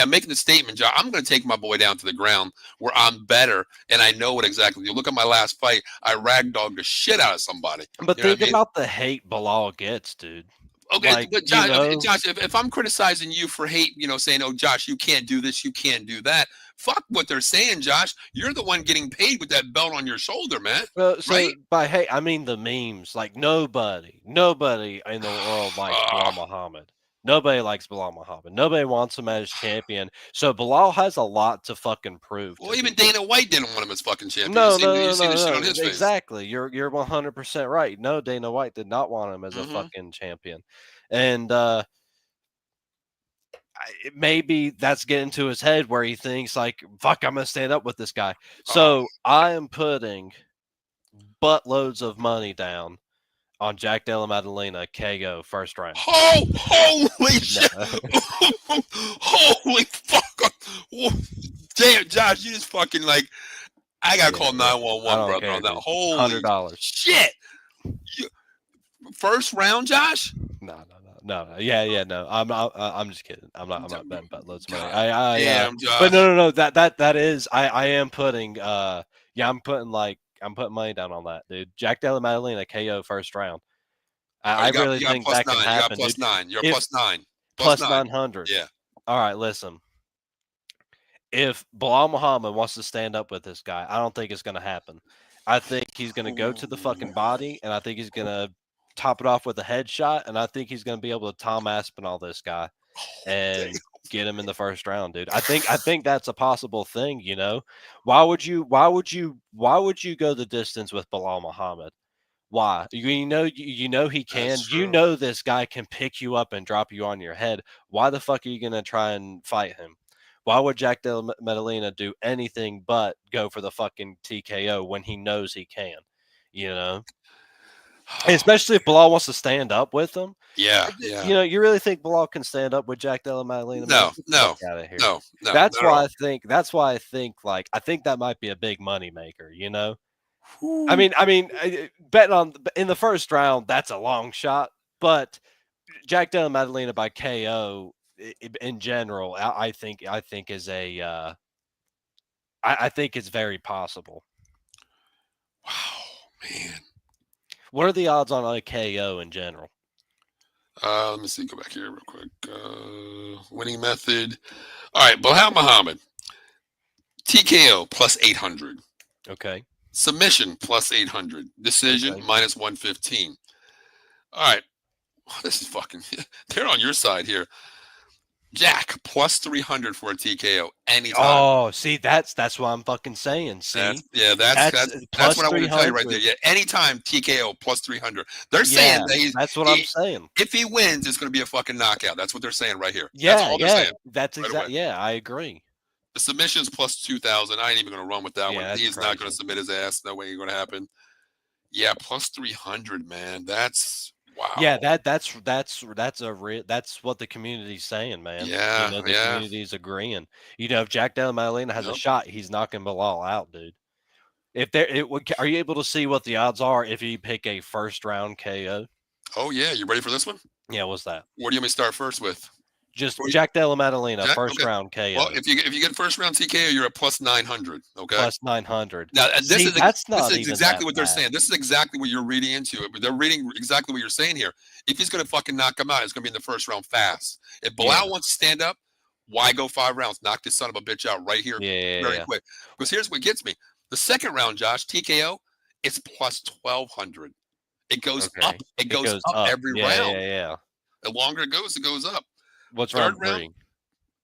Making the statement, John. I'm going to take my boy down to the ground where I'm better, and I know what exactly. You look at my last fight, I ragdogged the shit out of somebody. But think about the hate Belal gets, dude. Okay, but Josh, if I'm criticizing you for hate, saying, "Oh, Josh, you can't do this, you can't do that," Fuck what they're saying, Josh. You're the one getting paid with that belt on your shoulder, man. Right? By hate, I mean the memes. Like nobody in the world likes Belal Muhammad. Nobody likes Belal Muhammad. Nobody wants him as champion. So Belal has a lot to fucking prove. Well, even Dana White didn't want him as fucking champion. No. You see the shit on his face. Exactly. You're 100% right. No, Dana White did not want him as a fucking champion. And maybe that's getting to his head where he thinks like, fuck, I'm going to stand up with this guy. So I am putting buttloads of money down on Jack Della Maddalena KO first round. Oh, holy shit. Holy fuck. Damn, Josh, you just fucking like, I got to call 911, brother, on that. Holy $100. Shit. First round, Josh? No. Yeah, no. I'm just kidding. I'm not betting buttloads of money. Damn, Josh. But no. That is. I am putting. I'm putting money down on that, dude. Jack Della Maddalena KO first round. I really think that can happen. You got plus 9. You're plus 9. Plus 900. Yeah. All right, listen. If Belal Muhammad wants to stand up with this guy, I don't think it's going to happen. I think he's going to go to the fucking body, and I think he's going to top it off with a headshot, and I think he's going to be able to Tom Aspinall this guy and get him in the first round, dude. I think that's a possible thing. You know, why would you go the distance with Belal Muhammad? Why? You know he can. You know this guy can pick you up and drop you on your head. Why the fuck are you gonna try and fight him? Why would Jack Della Maddalena do anything but go for the fucking TKO when he knows he can? You know, especially if Belal wants to stand up with him. Yeah. You know, you really think Belal can stand up with Jack Della Maddalena? No. Out of here. No. That's why I think that might be a big money maker. You know. I mean, betting on in the first round, that's a long shot. But Jack Della Maddalena by KO in general, I think is a. I think it's very possible. Wow, man. What are the odds on a KO in general? Let me see. Go back here real quick. Winning method. All right, Belal Muhammad. TKO plus 800. Okay. Submission plus 800. Decision minus 115. All right. This is fucking. They're on your side here. Jack plus 300 for a TKO anytime. Oh, see, that's what I'm fucking saying. See, that's what I want to tell you right there. Yeah, anytime TKO plus 300. They're saying that's what I'm saying. If he wins, it's going to be a fucking knockout. That's what they're saying right here. Yeah, that's all they're saying. That's exactly. Yeah, I agree. The submission's plus 2,000. I ain't even going to run with that one. He's not going to submit his ass. No way you're going to happen. Yeah, plus 300, man. That's wow. Yeah, that's what the community's saying, man. Yeah, the community's agreeing. You know, if Jack Della Maddalena has a shot, he's knocking Belal out, dude. Are you able to see what the odds are if you pick a first round KO? Oh yeah, you ready for this one? Yeah, what's that? What do you want me to start first with? Just Jack Della Maddalena, first round KO. Well, if you get first round TKO, you're at plus 900. Okay, plus 900. Now this is exactly what they're bad. saying. This is exactly what you're reading into it. They're reading exactly what you're saying here. If he's going to fucking knock him out, it's going to be in the first round fast. If Belal wants to stand up, why go 5 rounds? Knock this son of a bitch out right here, very quick. Because here's what gets me: the second round, Josh, TKO, it's plus 1,200. It goes up. It goes up every round. Yeah. The longer it goes up. What's round 3?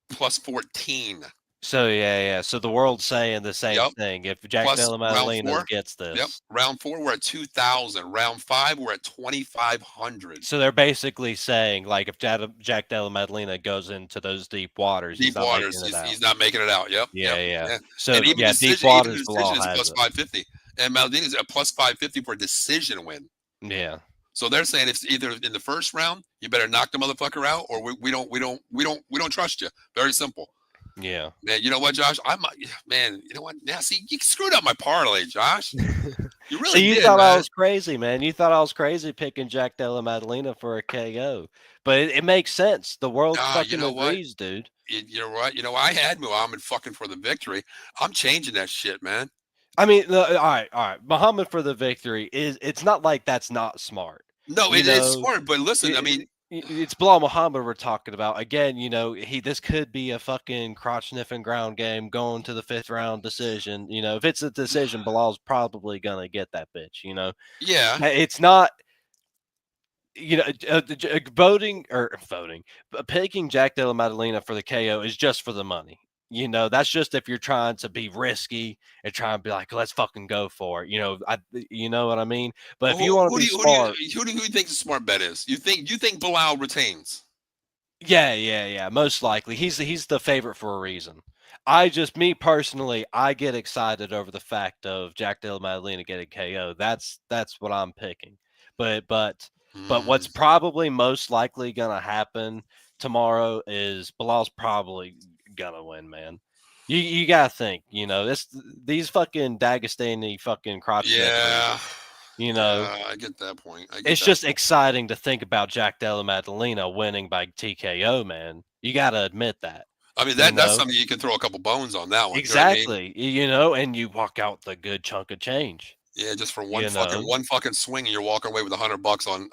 Plus 14. So So the world's saying the same thing. If Jack Della Maddalena gets this, round 4 we're at 2,000. Round 5 we're at 2,500. So they're basically saying like if Jack Della Maddalena goes into those deep waters, he's not making it out. Yep. Yeah. So deep waters, Belal has plus 550, and Maldini's at plus 550 for a decision win. Yeah. So they're saying it's either in the first round, you better knock the motherfucker out, or we don't trust you. Very simple. Yeah. Man, you know what, Josh? You know what? Now, see, you screwed up my parlay, Josh. You really did. You thought I was crazy, man. You thought I was crazy picking Jack Della Maddalena for a KO, but it makes sense. The world fucking agrees, dude. You know what? I had Muhammad fucking for the victory. I'm changing that shit, man. I mean, all right. Muhammad for the victory it's not like that's not smart. No, it's smart, but listen, I mean, It's Belal Muhammad we're talking about. Again, this could be a fucking crotch sniffing ground game going to the 5th round decision. If it's a decision, Bilal's probably gonna get that bitch. Yeah. It's not. Picking Jack Della Maddalena for the KO is just for the money. That's just if you're trying to be risky and try and be like, let's fucking go for it. You know what I mean? But if you want to be smart, who do you think the smart bet is? You think Bilal retains? yeah. Most likely, he's the favorite for a reason. Me personally, I get excited over the fact of Jack Della Maddalena getting KO. That's what I'm picking. But what's probably most likely gonna happen tomorrow is Bilal's probably gonna win, man. You gotta think, these fucking Dagestani fucking crotch Yeah. I get that point. It's just exciting to think about Jack Della Maddalena winning by TKO, man. You gotta admit that. I mean, that's something you can throw a couple bones on that one. Exactly. You know what I mean? And you walk out with a good chunk of change. Yeah, just for one fucking swing, and you're walking away with $100 on.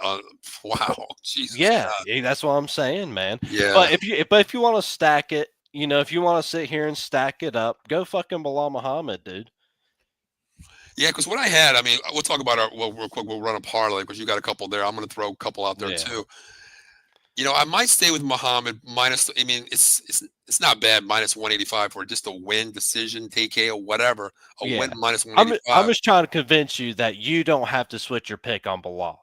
Wow, Jesus. Yeah, that's what I'm saying, man. Yeah. But if you want to stack it, if you want to sit here and stack it up, go fucking Belal Muhammad, dude. Yeah, because what I had, I mean, we'll talk about real quick. We'll run a parlay because you got a couple there. I'm going to throw a couple out there too. I might stay with Muhammad minus. I mean, it's not bad minus 185 for just a win, decision, TKO, whatever. Win minus 185. I'm just trying to convince you that you don't have to switch your pick on Belal.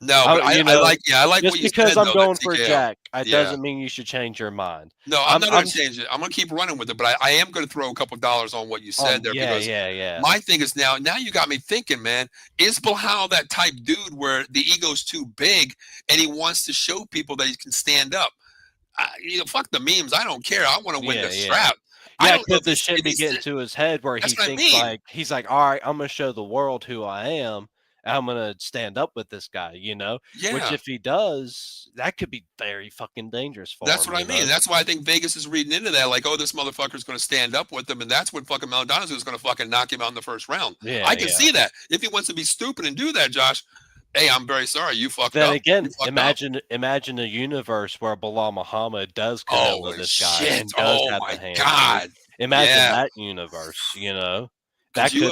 No, but I like just what you because said. I'm going for Jack, it doesn't mean you should change your mind. No, I'm not going to change it. I'm going to keep running with it, but I am going to throw a couple dollars on what you said there. Yeah. My thing is now you got me thinking, man, is Belal that type dude where the ego's too big and he wants to show people that he can stand up? Fuck the memes. I don't care. I want to win the strap. Yeah, could the shit be getting to his head where he thinks he's like, all right, I'm going to show the world who I am. I'm gonna stand up with this guy, Yeah. Which if he does, that could be very fucking dangerous for him. That's what I mean. That's why I think Vegas is reading into that, like, oh, this motherfucker's gonna stand up with him, and that's when fucking Maldonado is gonna fucking knock him out in the first round. Yeah, I can see that. If he wants to be stupid and do that, Josh, hey, I'm very sorry. You fucked up. Then again, imagine a universe where Belal Muhammad does come with this guy and does have the hand. God. Imagine that universe, Could you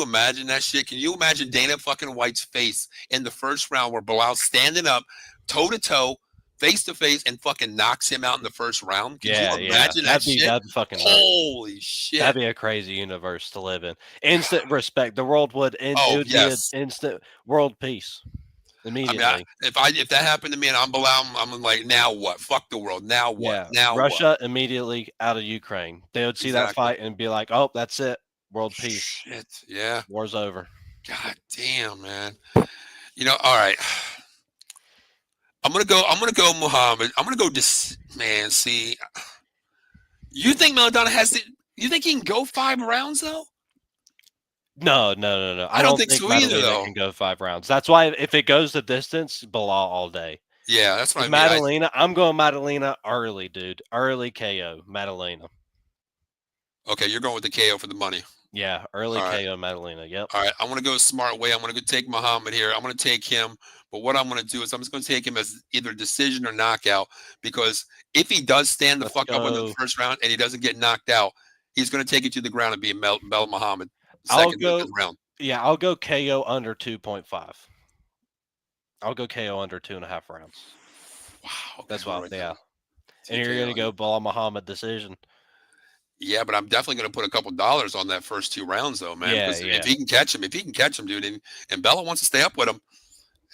imagine that shit? Can you imagine Dana fucking White's face in the first round where Bilal's standing up, toe to toe, face to face, and fucking knocks him out in the first round? Can you imagine that shit? That'd fucking holy shit. That'd be a crazy universe to live in. Instant respect. The world would end. It would be an instant world peace. Immediately. I mean, if that happened to me and I'm Belal, I'm like, now what? Fuck the world. Now what? Yeah. Now Russia what? Immediately out of Ukraine. They would see that fight and be like, oh, that's it. World peace. Shit. Yeah. War's over. God damn, man. All right. I'm gonna go Muhammad. I'm gonna go man. See, you think Maradona you think he can go 5 rounds though? No. I don't think so either, though. Can go 5 rounds. That's why if it goes the distance, Belal all day. Yeah, that's what I mean. Maddalena, I'm going Maddalena early, dude. Early KO, Maddalena. Okay, you're going with the KO for the money. Yeah, early KO, Maddalena. Yep. All right, I'm going to go a smart way. I'm going to take Muhammad here. I'm going to take him. But what I'm going to do is I'm just going to take him as either decision or knockout, because if he does stand the fuck up in the first round and he doesn't get knocked out, he's going to take it to the ground and be Belal Muhammad. I'll go KO under 2.5. I'll go KO under 2.5 rounds. Wow. Okay, that's what, And you're going to go Belal Muhammad decision. Yeah, but I'm definitely going to put a couple dollars on that first 2 rounds, though, man. Yeah. If he can catch him, dude, and Bella wants to stay up with him,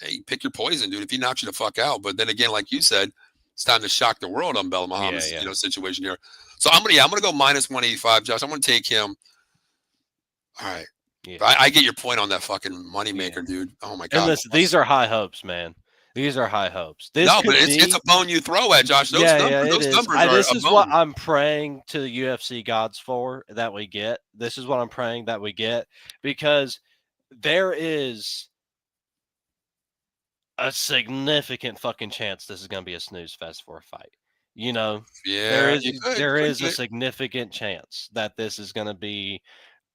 hey, pick your poison, dude. If he knocks you the fuck out, but then again, like you said, it's time to shock the world on Belal Muhammad's situation here. So I'm gonna go minus 185, Josh. I'm gonna take him. All right. Yeah. I get your point on that fucking moneymaker, dude. Oh my god. And listen, these are high hopes, man. These are high hopes. It's a bone you throw at, Josh. Those numbers are this is what I'm praying to the UFC gods for that we get. This is what I'm praying that we get, because there is a significant fucking chance this is going to be a snooze fest for a fight. There is a significant chance that this is going to be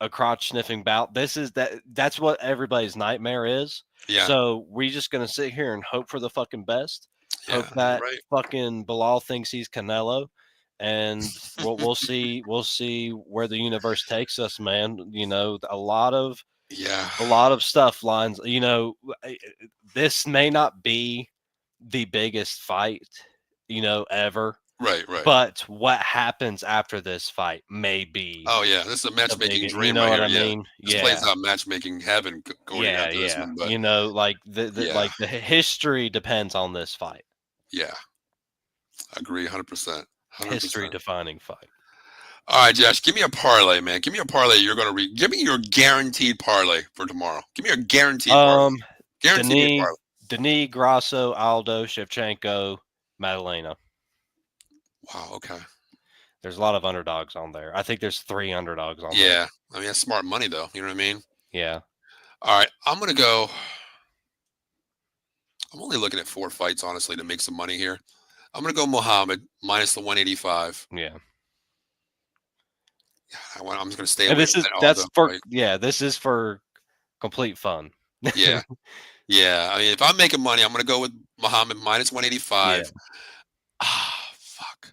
a crotch sniffing bout. That's what everybody's nightmare is. Yeah. So we're just gonna sit here and hope for the fucking best. Yeah, Hope that right. fucking Belal thinks he's Canelo, and we'll see. We'll see where the universe takes us, man. You know, a lot of stuff lines. You know, this may not be the biggest fight, you know, ever. Right. But what happens after this fight may be. Oh yeah, this is a matchmaking dream. You know right what here. I mean? This plays out matchmaking heaven going after this one. But you know, like the history depends on this fight. Yeah, I agree, 100%. History defining fight. All right, Josh, give me a parlay, man. Give me a parlay. You're gonna read. Give me your guaranteed parlay for tomorrow. Give me a guaranteed parlay. Guaranteed parlay. Denis, Grasso, Aldo, Shevchenko, Maddalena. Wow. Okay. There's a lot of underdogs on there. I think there's 3 underdogs on there. Yeah. I mean, that's smart money, though. You know what I mean? Yeah. All right. I'm going to go. I'm only looking at 4 fights, honestly, to make some money here. I'm going to go Muhammad minus the 185. Yeah. I'm just going to stay away from that. This is for complete fun. Yeah. Yeah. I mean, if I'm making money, I'm going to go with Muhammad minus 185. Yeah. Fuck.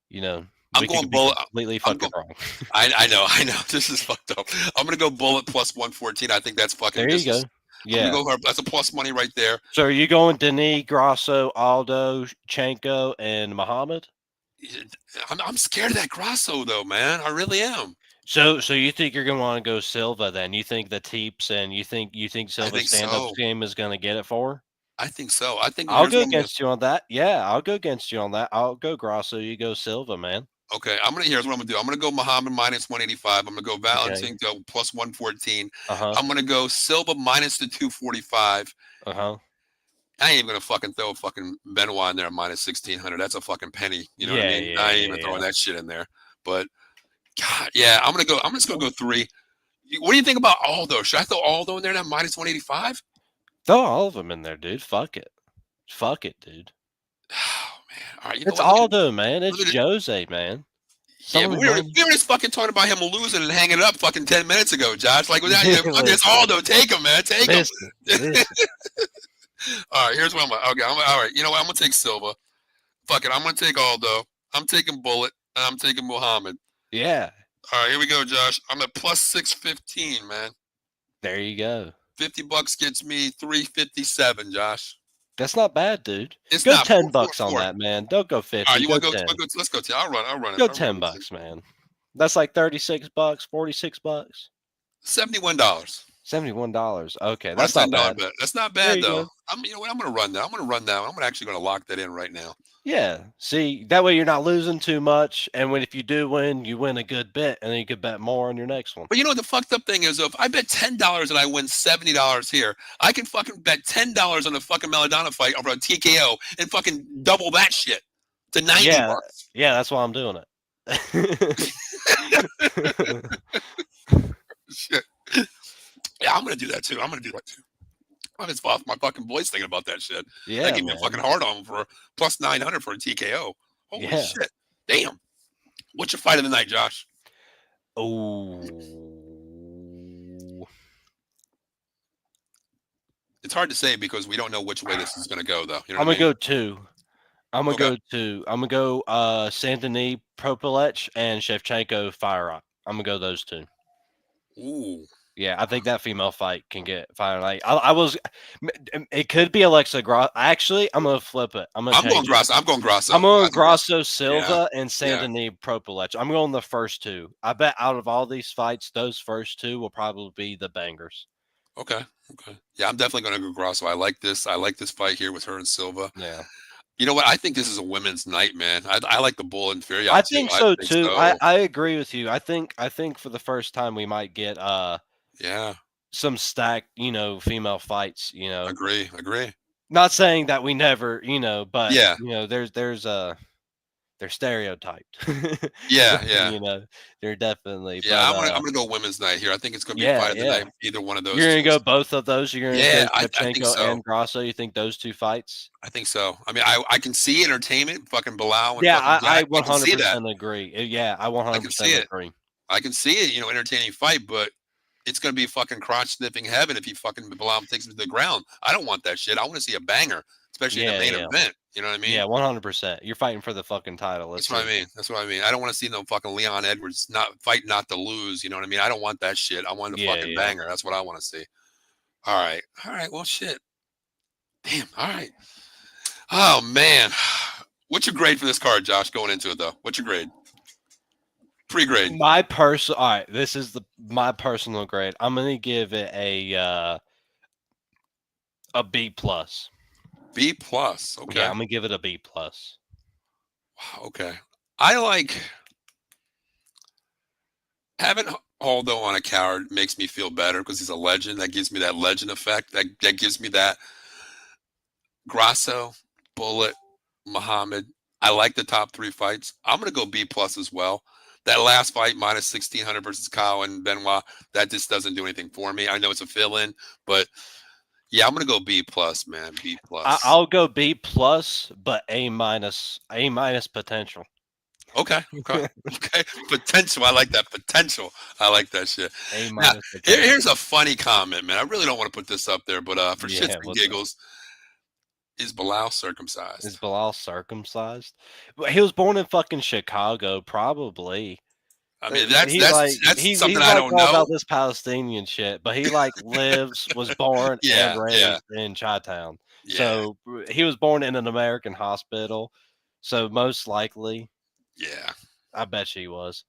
You know, I'm going bullet. Completely fucking wrong. I know. This is fucked up. I'm gonna go bullet plus 114. I think that's fucking. There you go. Yeah, that's a plus money right there. So are you going Denis, Grasso, Aldo, Shevchenko, and Muhammad? I'm scared of that Grasso though, man. I really am. So you think you're gonna want to go Silva then? You think the Teeps and you think Silva's stand-up game is gonna get it for her? I think so. I think I'll go against you on that. Yeah, I'll go against you on that. I'll go Grasso. You go Silva, man. Okay, here's what I'm gonna do. I'm gonna go Muhammad minus 185. I'm gonna go Valentina plus 114. I'm gonna go Silva minus the 245. I ain't even gonna fucking throw a fucking Benoit in there minus 1600. That's a fucking penny. You know what I mean? I ain't even throwing that shit in there. But God, yeah, I'm just gonna go 3. What do you think about Aldo? Should I throw Aldo in there now minus 185? Throw all of them in there, dude. Fuck it, dude. Oh man! All right, it's Aldo, man. It's Jose, man. Yeah, but we were just fucking talking about him losing and hanging it up fucking 10 minutes ago, Josh. Like, without you, it's Aldo. Take him, man. Take him. All right, here's what I'm going to. Okay, all right. You know what? I'm going to take Silva. Fuck it. I'm going to take Aldo. I'm taking Bullet. And I'm taking Muhammad. Yeah. All right, here we go, Josh. I'm at plus 615, man. There you go. $50 gets me 357, Josh. That's not bad, dude. It's go not $10 on that, man. Don't go 50. All right, you want to go? 10. Let's go. I'll run it. Go $10, man. That's like $36, $46. $71. $71. Okay, that's not bad. That's not bad though. You know what? I'm gonna run that. I'm actually gonna lock that in right now. Yeah. See, that way you're not losing too much, and if you do win, you win a good bit, and then you could bet more on your next one. But you know what the fucked up thing is? If I bet $10 and I win $70 here, I can fucking bet $10 on the fucking Maladona fight over a TKO and fucking double that shit to $90. Yeah, that's why I'm doing it. Shit. Yeah, I'm gonna do that too. I'm just off my fucking voice thinking about that shit. Yeah, that gave me a fucking hard on for plus 900 for a TKO. Holy shit! Damn. What's your fight of the night, Josh? Oh, it's hard to say because we don't know which way this is gonna go, though. You know I'm gonna go 2. I'm gonna go Saint-Denis, Propolech, and Shevchenko Fire Rock. I'm gonna go those 2. Ooh. Yeah, I think that female fight can get fire. Like it could be Alexa Grasso. Actually, I'm gonna flip it. I'm going Grasso. I'm going Grasso Silva and Saint-Denis Propolech. I'm going the first 2. I bet out of all these fights, those first 2 will probably be the bangers. Okay. Yeah, I'm definitely gonna go Grasso. I like this fight here with her and Silva. Yeah. You know what? I think this is a women's night, man. I like the Bull and Fiorit. I think so too. I agree with you. I think for the first time we might get some stacked, female fights, Agree. Not saying that we never, but they're stereotyped. Yeah. They're definitely. Yeah, I'm gonna go women's night here. I think it's gonna be a fight of the night. Either one of those. You're gonna go both of those. You're gonna go Shevchenko so. and Grasso. You think those 2 fights? I think so. I mean, I can see entertainment, fucking Belal. And I 100% agree. Yeah, I 100% agree. I can see it, entertaining fight, but it's going to be fucking crotch sniffing heaven if he fucking Belal takes him to the ground. I don't want that shit. I want to see a banger, especially in the main event. You know what I mean? Yeah, 100%. You're fighting for the fucking title. That's what I mean. That's what I mean. I don't want to see no fucking Leon Edwards not to lose. You know what I mean? I don't want that shit. I want a fucking banger. That's what I want to see. All right. Well, shit. Damn. All right. Oh man. What's your grade for this card, Josh? Going into it though, what's your grade? Pre-grade. All right. This is my personal grade. I'm gonna give it a B plus. B plus. Okay. Yeah, I'm gonna give it a B plus. Wow. Okay. I like having Aldo on a card makes me feel better because he's a legend. That gives me that legend effect. That gives me that Grasso, Bullet, Muhammad. I like the top 3 fights. I'm gonna go B plus as well. That last fight, minus 1,600 versus Kyle and Benoit, that just doesn't do anything for me. I know it's a fill-in, but yeah, I'm gonna go B plus, man. B plus. I'll go B plus, but A minus potential. Okay. Potential. I like that potential. I like that shit. A minus. Now, here's a funny comment, man. I really don't want to put this up there, but for shits and giggles, is Belal circumcised? Is Belal circumcised? He was born in fucking Chicago, probably. I mean, that's something I don't know about this Palestinian shit, but he was born and raised in Chi-Town. Yeah. So he was born in an American hospital. So most likely, yeah, I bet she was.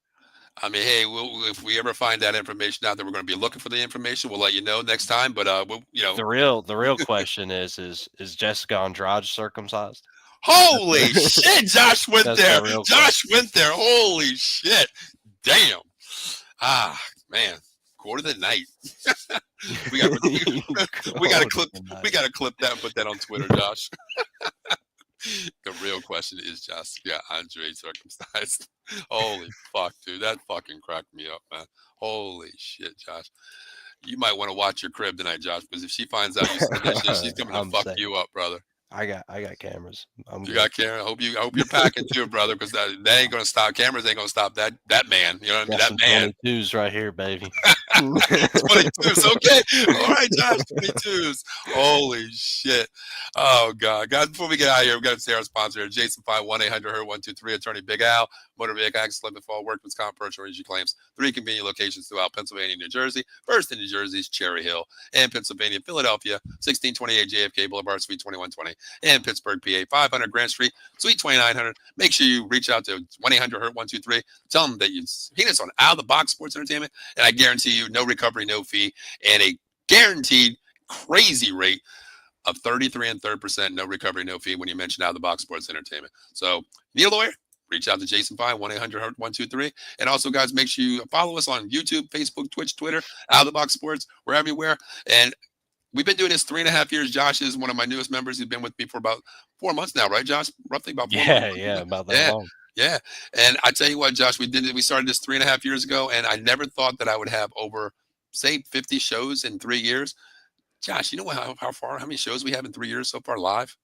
I mean, hey, if we ever find that information out there, we're going to be looking for the information. We'll let you know next time. But the real question is Jessica Andrade circumcised? Holy shit! Josh went there. Josh went there. Holy shit! Damn. Man. Quarter of the night. we got to clip that and put that on Twitter, Josh. The real question is just, Andre circumcised. Holy fuck, dude. That fucking cracked me up, man. Holy shit, Josh. You might want to watch your crib tonight, Josh, because if she finds out you said that shit, she's coming to fuck you up, brother. I got cameras. You got cameras. I hope you're packing too, brother, because that ain't gonna stop. Cameras ain't gonna stop that man. You know what I mean? That man. 22s right here, baby. 22s. Okay. All right, Josh. 22s. Holy shit. Oh God, guys. Before we get out of here, we got to say our sponsor, Jason 51800-123, Attorney Big Al, Motor Vehicle Accident, Fall Work, Wisconsin, Personal Injury Claims. 3 convenient locations throughout Pennsylvania and New Jersey. First in New Jersey's Cherry Hill, and Pennsylvania, Philadelphia, 1628 JFK Boulevard, Suite 2120. And Pittsburgh, PA, 500 Grant Street, Suite 2900. Make sure you reach out to 1-800-HURT-123. Tell them that you've seen us on Out of the Box Sports Entertainment, and I guarantee you no recovery, no fee, and a guaranteed crazy rate of 33 and 3%, no recovery, no fee when you mention Out of the Box Sports Entertainment. So, need a lawyer? Reach out to Jason Fine, 1-800-HURT-123. And also, guys, make sure you follow us on YouTube, Facebook, Twitch, Twitter, Out of the Box Sports. We're everywhere. And we've been doing this 3.5 years. Josh is one of my newest members. He's been with me for about 4 months now, right, Josh? Roughly about 4 months. Yeah, about that long. Yeah. And I tell you what, Josh, we started this 3.5 years ago, and I never thought that I would have over, say, 50 shows in 3 years. Josh, you know how many shows we have in 3 years so far live?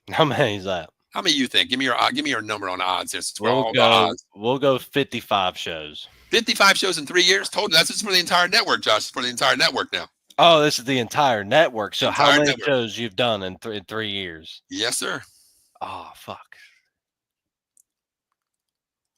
How many is that? How many you think? Give me your number on odds. We'll go 55 shows. 55 shows in 3 years total. That's just for the entire network, Josh. It's for the entire network now. Oh, this is the entire network. So how many shows you've done in 3 years? Yes, sir. Oh, fuck.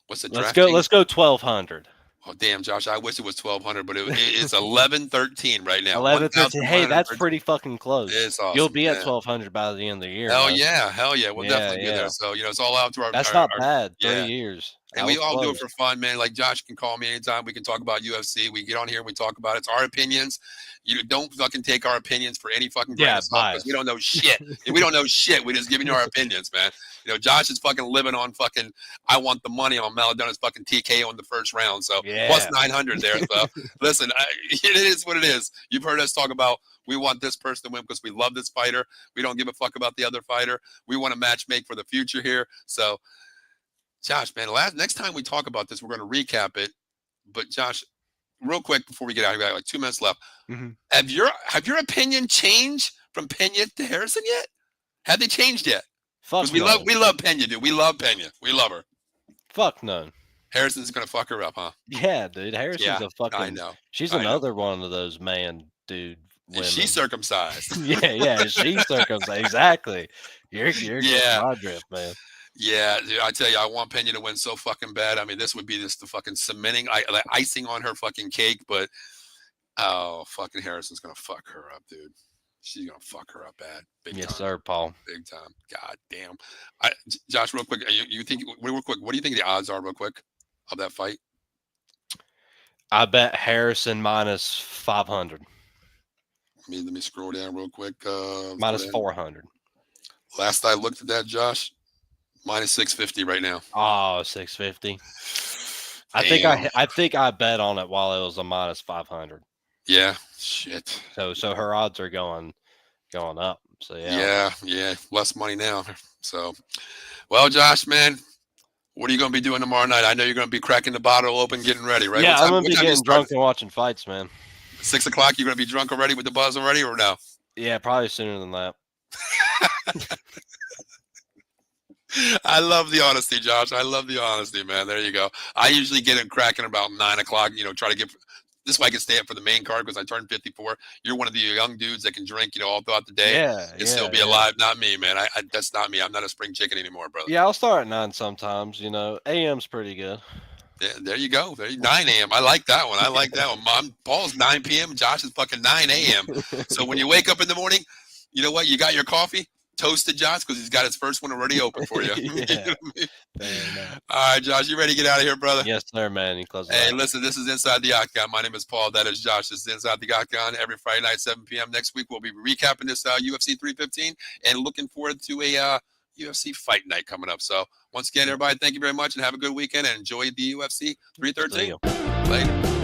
What's the draft? Let's go 1,200. Oh, damn, Josh. I wish it was 1,200, but it's 11-13 right now. 11-13. Hey, that's pretty fucking close. It's awesome. You'll be at 1,200 by the end of the year. Hell yeah. We'll definitely be there. So, it's all out to our. That's not bad. 3 years. And we all do it for fun, man. Like Josh can call me anytime. We can talk about UFC. We get on here and we talk about it. It's our opinions. You don't fucking take our opinions for any fucking grain of salt because we don't know shit. We don't know shit. We're just giving you our opinions, man. Josh is fucking living on fucking. I want the money on Maladona's fucking TKO in the first round. So plus 900 there. So listen, it is what it is. You've heard us talk about. We want this person to win because we love this fighter. We don't give a fuck about the other fighter. We want to match make for the future here. So. Josh, man, next time we talk about this, we're going to recap it. But Josh, real quick before we get out, we got like 2 minutes left. Mm-hmm. Have your opinion changed from Pena to Harrison yet? Have they changed yet? Fuck we love Pena, dude. We love Pena. We love her. Fuck no. Harrison's gonna fuck her up, huh? Yeah, dude. Harrison's Yeah, a fucking. I know. She's I know. another one of those women. She's circumcised. yeah, she's circumcised. Exactly. You're getting Yeah. my drift, man. Yeah, dude, I tell you, I want Pena to win so fucking bad. I mean, this would be just the fucking cementing, like icing on her fucking cake. But oh, fucking Harrison's gonna fuck her up, dude. She's gonna fuck her up bad, big Yes, time. sir, Paul. Big time. God damn. Josh, real quick, you think real quick? What do you think the odds are, real quick, of that fight? I bet Harrison minus 500. Let me scroll down real quick. Minus 400. Last I looked at that, Josh, minus 650 right now. Oh, 650. I think I bet on it while it was a minus 500. Yeah, shit. So her odds are going up. So yeah. Yeah, less money now. So, well, Josh, man, what are you going to be doing tomorrow night? I know you're going to be cracking the bottle open, getting ready, right? Yeah, I'm going to be getting drunk and watching fights, man. 6 o'clock, you're going to be drunk already with the buzz already, or no? Yeah, probably sooner than that. I love the honesty, Josh. I love the honesty, man. There you go. I usually get it cracking about 9 o'clock, try to get this way I can stay up for the main card because I turned 54. You're one of the young dudes that can drink, all throughout the day and still be alive. Not me, man. I that's not me. I'm not a spring chicken anymore, brother. Yeah, I'll start at 9 sometimes. AM's pretty good. Yeah, there you go. 9 a.m. I like that one. Mom, Paul's 9 p.m. Josh is fucking 9 a.m. So when you wake up in the morning, you know what? You got your coffee. Toasted Josh because he's got his first one already open for you. You know what I mean? All right, Josh, you ready to get out of here, brother? Yes, sir, man. You close. Hey, listen, this is Inside the Octagon. My name is Paul. That is Josh. This is Inside the Octagon every Friday night, 7 p.m. Next week, we'll be recapping this UFC 315 and looking forward to a UFC fight night coming up. So once again, everybody, thank you very much and have a good weekend and enjoy the UFC 313. Later.